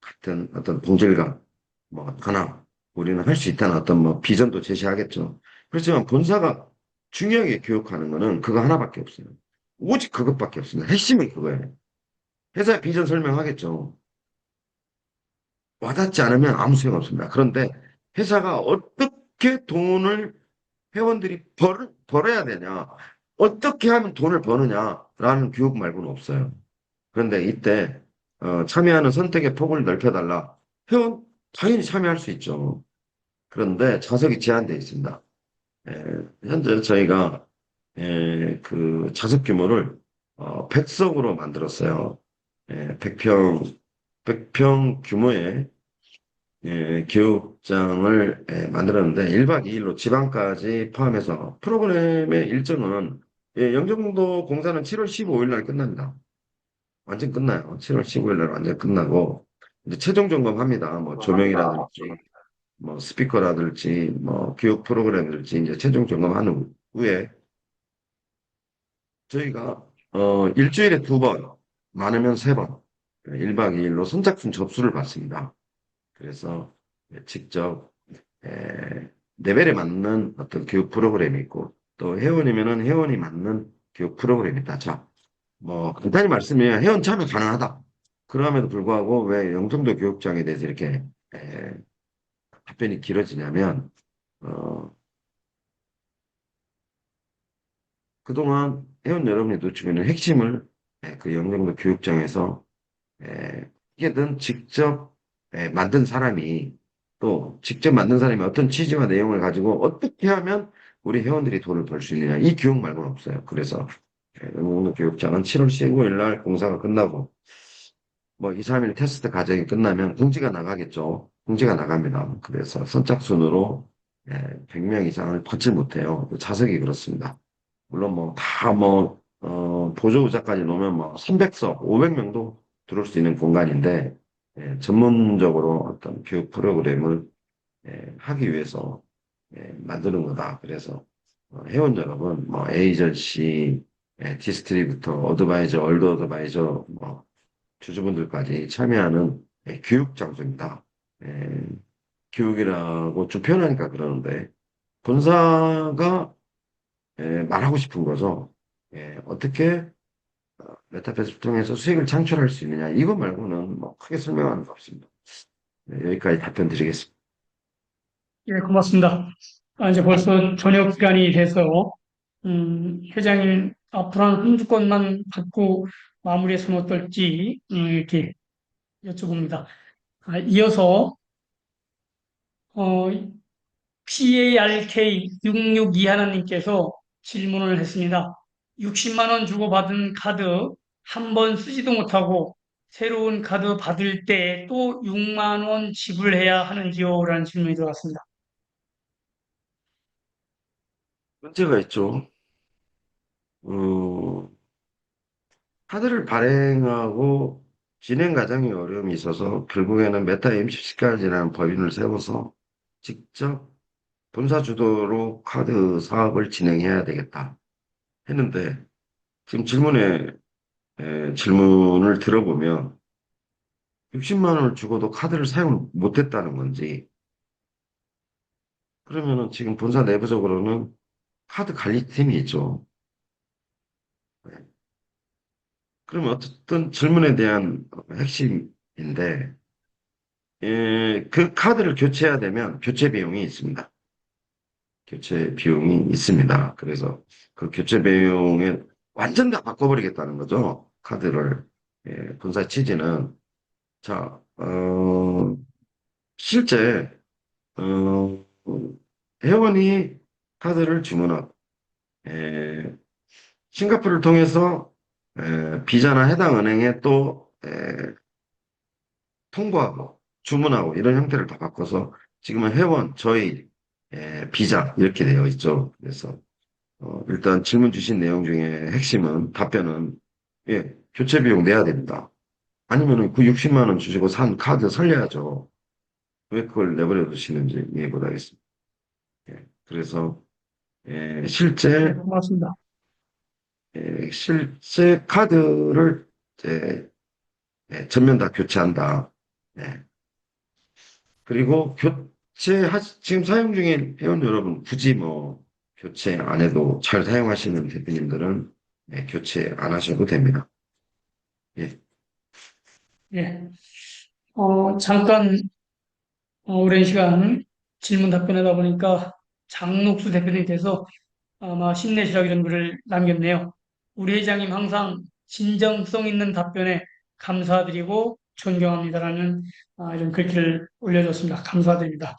같은 어떤 동질감, 뭐, 하나, 우리는 할 수 있다는 어떤 뭐 비전도 제시하겠죠. 그렇지만 본사가 중요하게 교육하는 거는 그거 하나밖에 없어요. 오직 그것밖에 없습니다. 핵심은 그거예요. 회사의 비전 설명하겠죠. 와닿지 않으면 아무 소용 없습니다. 그런데 회사가 어떻게 돈을 회원들이 벌어야 되냐, 어떻게 하면 돈을 버느냐라는 교육 말고는 없어요. 그런데 이때 참여하는 선택의 폭을 넓혀달라. 회원 당연히 참여할 수 있죠. 그런데 좌석이 제한되어 있습니다. 현재 저희가 그 좌석 규모를 100석으로 만들었어요. 100평, 100평 규모의 교육장을 만들었는데 1박 2일로 지방까지 포함해서 프로그램의 일정은 영종도 공사는 7월 15일 날 끝납니다. 완전 끝나요. 7월 15일 날 완전 끝나고 이제 최종 점검합니다. 뭐 조명이라든지 뭐 스피커라든지 뭐 교육 프로그램이든지 이제 최종 점검한 후에 저희가 일주일에 두 번, 많으면 세 번, 1박 2일로 선착순 접수를 받습니다. 그래서 직접 레벨에 맞는 어떤 교육 프로그램이 있고 또 회원이면은 회원이 맞는 교육 프로그램이 있다. 자, 뭐 간단히 말씀드리면 회원 참여 가능하다. 그럼에도 불구하고 왜 영종도 교육장에 대해서 이렇게 에, 답변이 길어지냐면 어, 그동안 회원 여러분이 놓치고 있는 핵심을 그 영종도 교육장에서 어떻게든 직접 만든 사람이 또 직접 만든 사람이 어떤 취지와 내용을 가지고 어떻게 하면 우리 회원들이 돈을 벌 수 있느냐 이 교육 말고는 없어요. 그래서 영종도 교육장은 7월 15일 날 공사가 끝나고 뭐 2, 3일 테스트 과정이 끝나면 공지가 나가겠죠. 공지가 나갑니다. 그래서 선착순으로 100명 이상을 받지 못해요. 그 자석이 그렇습니다. 물론 뭐 다 뭐 보조의자까지 놓으면 뭐 300석, 500명도 들어올 수 있는 공간인데 전문적으로 어떤 교육 프로그램을 하기 위해서 만드는 거다. 그래서 회원 여러분, 뭐 에이전시, 디스트리부터 어드바이저, 얼드 어드바이저, 뭐 주주분들까지 참여하는 교육 장소입니다. 예, 교육이라고 좀 표현하니까 그러는데 본사가 말하고 싶은 거죠. 어떻게 메타버스를 통해서 수익을 창출할 수 있느냐. 이거 말고는 뭐 크게 설명하는 거 없습니다. 여기까지 답변 드리겠습니다. 예, 고맙습니다. 이제 벌써 저녁 시간이 돼서, 회장님 앞으로 한 주 건만 받고 마무리했으면 어떨지, 이렇게 여쭤봅니다. 이어서, 어, PARK662 하나님께서 질문을 했습니다. 60만 원 주고 받은 카드 한 번 쓰지도 못하고 새로운 카드 받을 때 또 6만 원 지불해야 하는지요? 라는 질문이 들어왔습니다. 문제가 있죠. 어, 카드를 발행하고 진행 과정에 어려움이 있어서 결국에는 메타 MCC까지라는 법인을 세워서 직접 본사 주도로 카드 사업을 진행해야 되겠다 했는데 지금 질문을 들어보면 60만 원을 주고도 카드를 사용을 못했다는 건지 그러면은 지금 본사 내부적으로는 카드 관리팀이 있죠. 네. 그러면 어쨌든 질문에 대한 핵심인데 그 카드를 교체해야 되면 교체 비용이 있습니다. 교체 비용이 있습니다. 그래서 그 교체 비용에 완전 다 바꿔버리겠다는 거죠. 카드를. 본사 취지는. 자, 실제, 어, 회원이 카드를 주문하고, 에, 싱가포르를 통해서 비자나 해당 은행에 또 통보하고 주문하고 이런 형태를 다 바꿔서 지금은 회원, 저희, 비자 이렇게 되어 있죠. 그래서 일단 질문 주신 내용 중에 핵심은 답변은 교체 비용 내야 됩니다. 아니면은 그 60만 원 주시고 산 카드 살려야죠. 왜 그걸 내버려 두시는지 이해 못하겠습니다. 그래서 네, 고맙습니다. 실제 카드를 이제 전면 다 교체한다. 예. 그리고 지금 사용 중인 회원 여러분 굳이 뭐 교체 안 해도 잘 사용하시는 대표님들은 교체 안 하셔도 됩니다. 예. 예. 잠깐 오랜 시간 질문 답변하다 보니까 장녹수 대표님께서 아마 힘내시라고 이런 글을 남겼네요. 우리 회장님 항상 진정성 있는 답변에 감사드리고 존경합니다라는 이런 글귀를 올려줬습니다. 감사드립니다.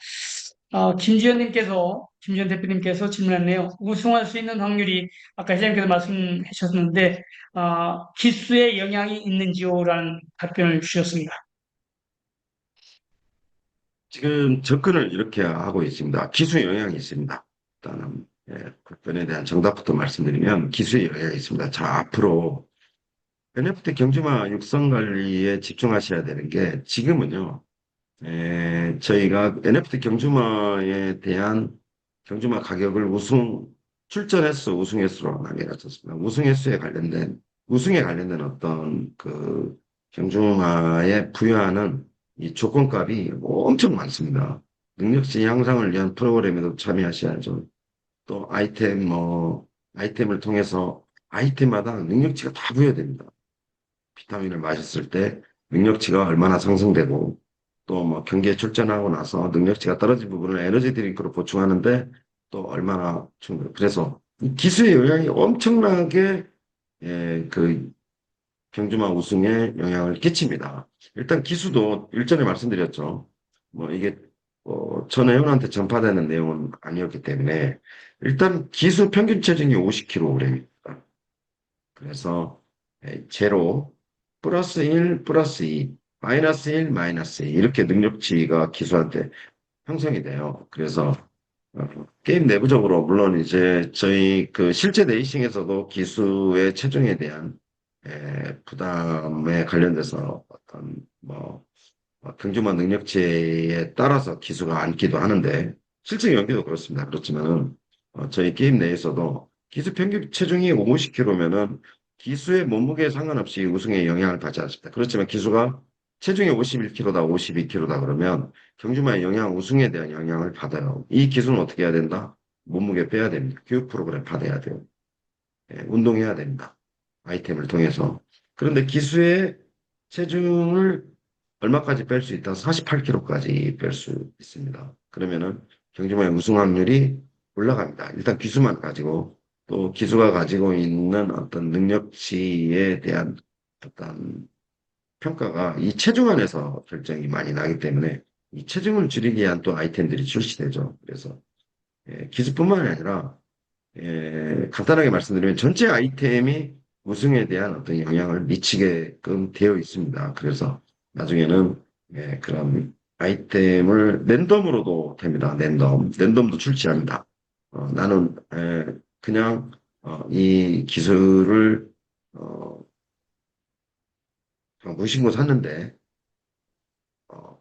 김지현 대표님께서 질문했네요. 우승할 수 있는 확률이 아까 회장님께서 말씀하셨는데 기수에 영향이 있는지요라는 답변을 주셨습니다. 지금 접근을 이렇게 하고 있습니다. 기수에 영향이 있습니다. 일단은 답변에 대한 정답부터 말씀드리면 기수에 영향이 있습니다. 자, 앞으로 NFT 경주마 육성 관리에 집중하셔야 되는 게 지금은요. 저희가 NFT 경주마에 대한 경주마 가격을 출전 횟수, 우승 횟수로 나뉘어졌습니다. 우승에 관련된 어떤 그 경주마에 부여하는 이 조건값이 엄청 많습니다. 능력치 향상을 위한 프로그램에도 참여하셔야죠. 또 아이템을 통해서 아이템마다 능력치가 다 부여됩니다. 비타민을 마셨을 때 능력치가 얼마나 상승되고 또 뭐 경기에 출전하고 나서 능력치가 떨어진 부분을 에너지 드링크로 보충하는데 또 얼마나 그래서 이 기수의 영향이 엄청나게 그 경주마 우승에 영향을 끼칩니다. 일단 기수도 일전에 말씀드렸죠. 뭐 이게 전 회원한테 전파되는 내용은 아니었기 때문에 일단 기수 평균 체중이 50kg입니다. 그래서 제로, 플러스 1, 플러스 2, 마이너스 1, 마이너스 2 이렇게 능력치가 기수한테 형성이 돼요. 그래서 게임 내부적으로 물론 이제 저희 그 실제 레이싱에서도 기수의 체중에 대한 부담에 관련돼서 어떤 뭐 경주만 능력치에 따라서 기수가 앉기도 하는데 실제 경기도 그렇습니다. 그렇지만은 저희 게임 내에서도 기수 평균 체중이 50kg면은 기수의 몸무게에 상관없이 우승에 영향을 받지 않습니다. 그렇지만 기수가 체중이 51kg다, 52kg다 그러면 경주마의 우승에 대한 영향을 받아요. 이 기수는 어떻게 해야 된다? 몸무게 빼야 됩니다. 교육 프로그램 받아야 돼요. 운동해야 됩니다. 아이템을 통해서. 그런데 기수의 체중을 얼마까지 뺄 수 있다? 48kg까지 뺄 수 있습니다. 그러면은 경주마의 우승 확률이 올라갑니다. 일단 기수만 가지고 또 기수가 가지고 있는 어떤 능력치에 대한 어떤 평가가 이 체중 안에서 결정이 많이 나기 때문에 이 체중을 줄이기 위한 또 아이템들이 출시되죠. 그래서 기술뿐만 아니라 간단하게 말씀드리면 전체 아이템이 우승에 대한 어떤 영향을 미치게끔 되어 있습니다. 그래서 나중에는 그런 아이템을 랜덤으로도 됩니다. 랜덤도 출시합니다. 나는 그냥 이 기술을 어, 무심코 샀는데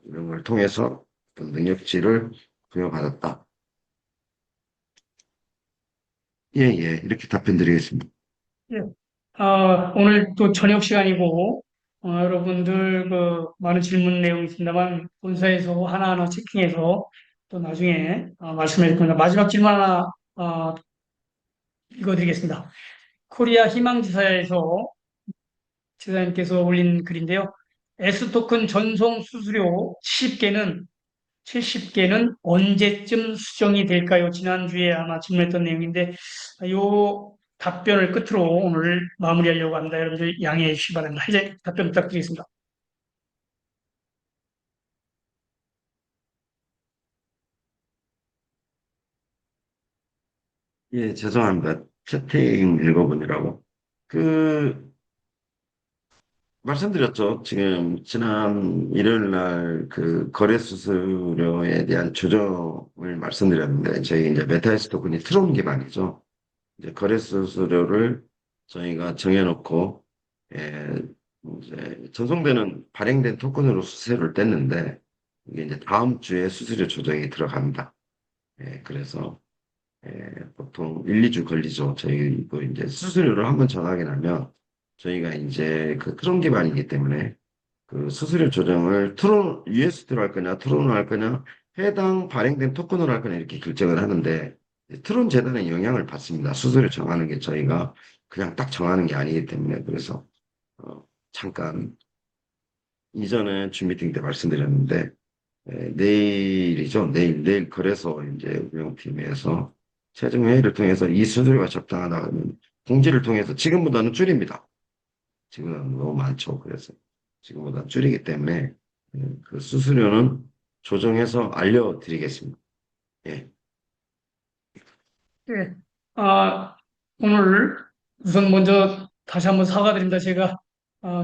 이런 걸 통해서 어떤 능력치를 부여받았다. 예, 예, 이렇게 답변 드리겠습니다. 예. 오늘 또 저녁 시간이고, 여러분들 많은 질문 내용이 있습니다만, 본사에서 하나하나 체킹해서 또 나중에 말씀해 줄 겁니다. 마지막 질문 하나 읽어드리겠습니다. 코리아 희망지사에서 지사님께서 올린 글인데요. S토큰 전송 수수료 70개는 언제쯤 수정이 될까요? 지난주에 아마 질문했던 내용인데, 이 답변을 끝으로 오늘 마무리하려고 합니다. 여러분들 양해해 주시기 바랍니다. 이제 답변 부탁드리겠습니다. 예, 죄송합니다. 채팅 읽어보느라고. 그, 말씀드렸죠. 지금, 지난 일요일 날 그 거래 수수료에 대한 조정을 말씀드렸는데, 저희 이제 메타에스 토큰이 트론 기반이죠. 이제 거래 수수료를 저희가 정해놓고, 예, 이제 전송되는 발행된 토큰으로 수수료를 뗐는데, 이게 이제 다음 주에 수수료 조정이 들어갑니다. 그래서, 보통 1, 2주 걸리죠. 저희도 이제 수수료를 한번 정하게 나면 저희가 이제 그 트론 기반이기 때문에 그 수수료 조정을 USD로 할 거냐, 트론으로 할 거냐, 해당 발행된 토큰으로 할 거냐 이렇게 결정을 하는데 트론 재단의 영향을 받습니다. 수수료 정하는 게 저희가 그냥 딱 정하는 게 아니기 때문에 그래서 잠깐 이전에 줌 미팅 때 말씀드렸는데 내일이죠. 내일 거래소 이제 운영팀에서 최종 회의를 통해서 이 수수료가 적당하다면 공지를 통해서 지금보다는 줄입니다. 지금은 너무 많죠. 그래서 지금보다 줄이기 때문에 그 수수료는 조정해서 알려드리겠습니다. 예. 예. 아, 오늘 우선 먼저 다시 한번 사과드립니다. 제가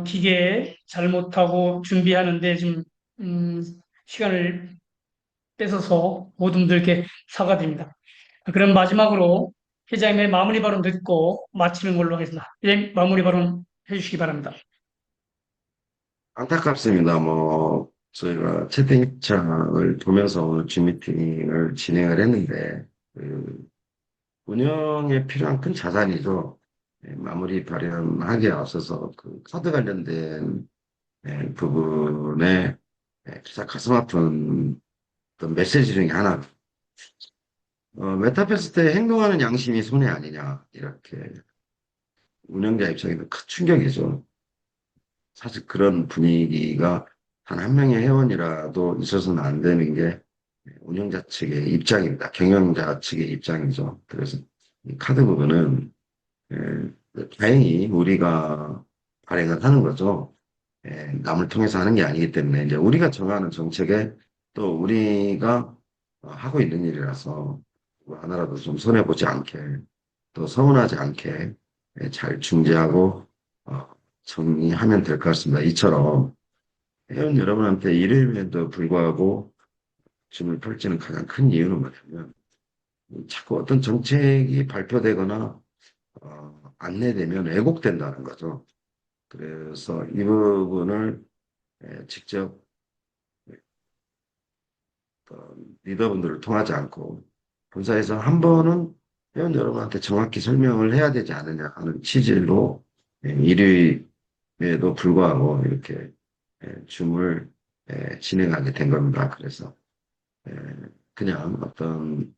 기계 잘못하고 준비하는데 좀 음, 시간을 뺏어서 모든 분들께 사과드립니다. 그럼 마지막으로 회장님의 마무리 발언 듣고 마치는 걸로 하겠습니다. 예, 마무리 발언 해주시기 바랍니다. 안타깝습니다. 뭐 저희가 채팅창을 보면서 오늘 줌 미팅을 진행을 했는데 그 운영에 필요한 큰 자산이죠. 마무리 발현하기에 앞서서 그 카드 관련된 부분에 진짜 가슴 아픈 어떤 메시지 중에 하나. 메타버스 때 행동하는 양심이 손해 아니냐. 이렇게 운영자 입장에서 큰 충격이죠. 사실 그런 분위기가 단 한 명의 회원이라도 있어서는 안 되는 게 운영자 측의 입장입니다. 경영자 측의 입장이죠. 그래서 이 카드 부분은 다행히 우리가 발행을 하는 거죠. 남을 통해서 하는 게 아니기 때문에 이제 우리가 정하는 정책에 또 우리가 하고 있는 일이라서 뭐 하나라도 좀 손해보지 않게 또 서운하지 않게 잘 중재하고 어, 정리하면 될 것 같습니다. 이처럼 회원 여러분한테 일요일에도 불구하고 줌을 펼치는 가장 큰 이유는 뭐냐면 자꾸 어떤 정책이 발표되거나 안내되면 왜곡된다는 거죠. 그래서 이 부분을 직접 리더분들을 통하지 않고 본사에서 한 번은 회원 여러분한테 정확히 설명을 해야 되지 않느냐 하는 취지로 일요일에도 불구하고 이렇게 줌을 진행하게 된 겁니다. 그래서 에, 그냥 어떤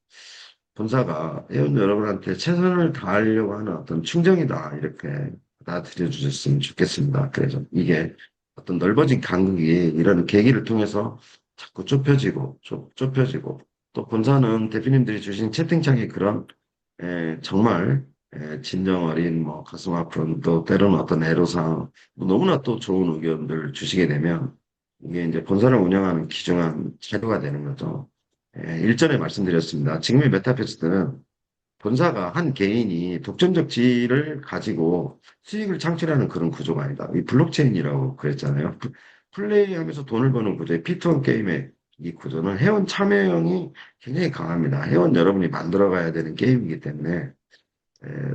본사가 회원 여러분한테 최선을 다하려고 하는 어떤 충정이다 이렇게 받아들여 주셨으면 좋겠습니다. 그래서 이게 어떤 넓어진 간극이 이런 계기를 통해서 자꾸 좁혀지고 또 본사는 대표님들이 주신 채팅창에 그런 정말 진정 어린 뭐 가슴 아픈 또 때로는 어떤 애로사항 뭐 너무나 또 좋은 의견들 주시게 되면 이게 이제 본사를 운영하는 귀중한 자료가 되는 거죠. 일전에 말씀드렸습니다. 지금의 메타버스는 본사가 한 개인이 독점적 지위를 가지고 수익을 창출하는 그런 구조가 아니다. 이 블록체인이라고 그랬잖아요. 플레이하면서 돈을 버는 구조의 피투원 게임의 이 구조는 회원 참여형이 굉장히 강합니다. 회원 여러분이 만들어가야 되는 게임이기 때문에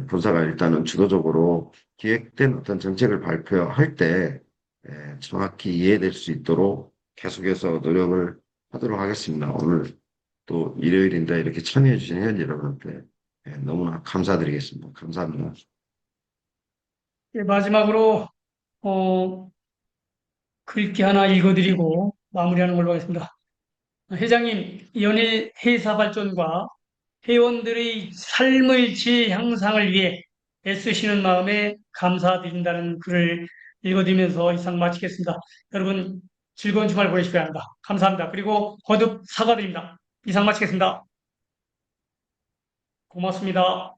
본사가 일단은 주도적으로 기획된 어떤 정책을 발표할 때 정확히 이해될 수 있도록 계속해서 노력을 하도록 하겠습니다. 오늘 또 일요일인데 이렇게 참여해주신 회원 여러분한테 너무나 감사드리겠습니다. 감사합니다. 예, 마지막으로 어, 글귀 하나 읽어드리고 마무리하는 걸로 하겠습니다. 회장님, 연일 회사 발전과 회원들의 삶의 질 향상을 위해 애쓰시는 마음에 감사드린다는 글을 읽어드리면서 이상 마치겠습니다. 여러분 즐거운 주말 보내시기 바랍니다. 감사합니다. 그리고 거듭 사과드립니다. 이상 마치겠습니다. 고맙습니다.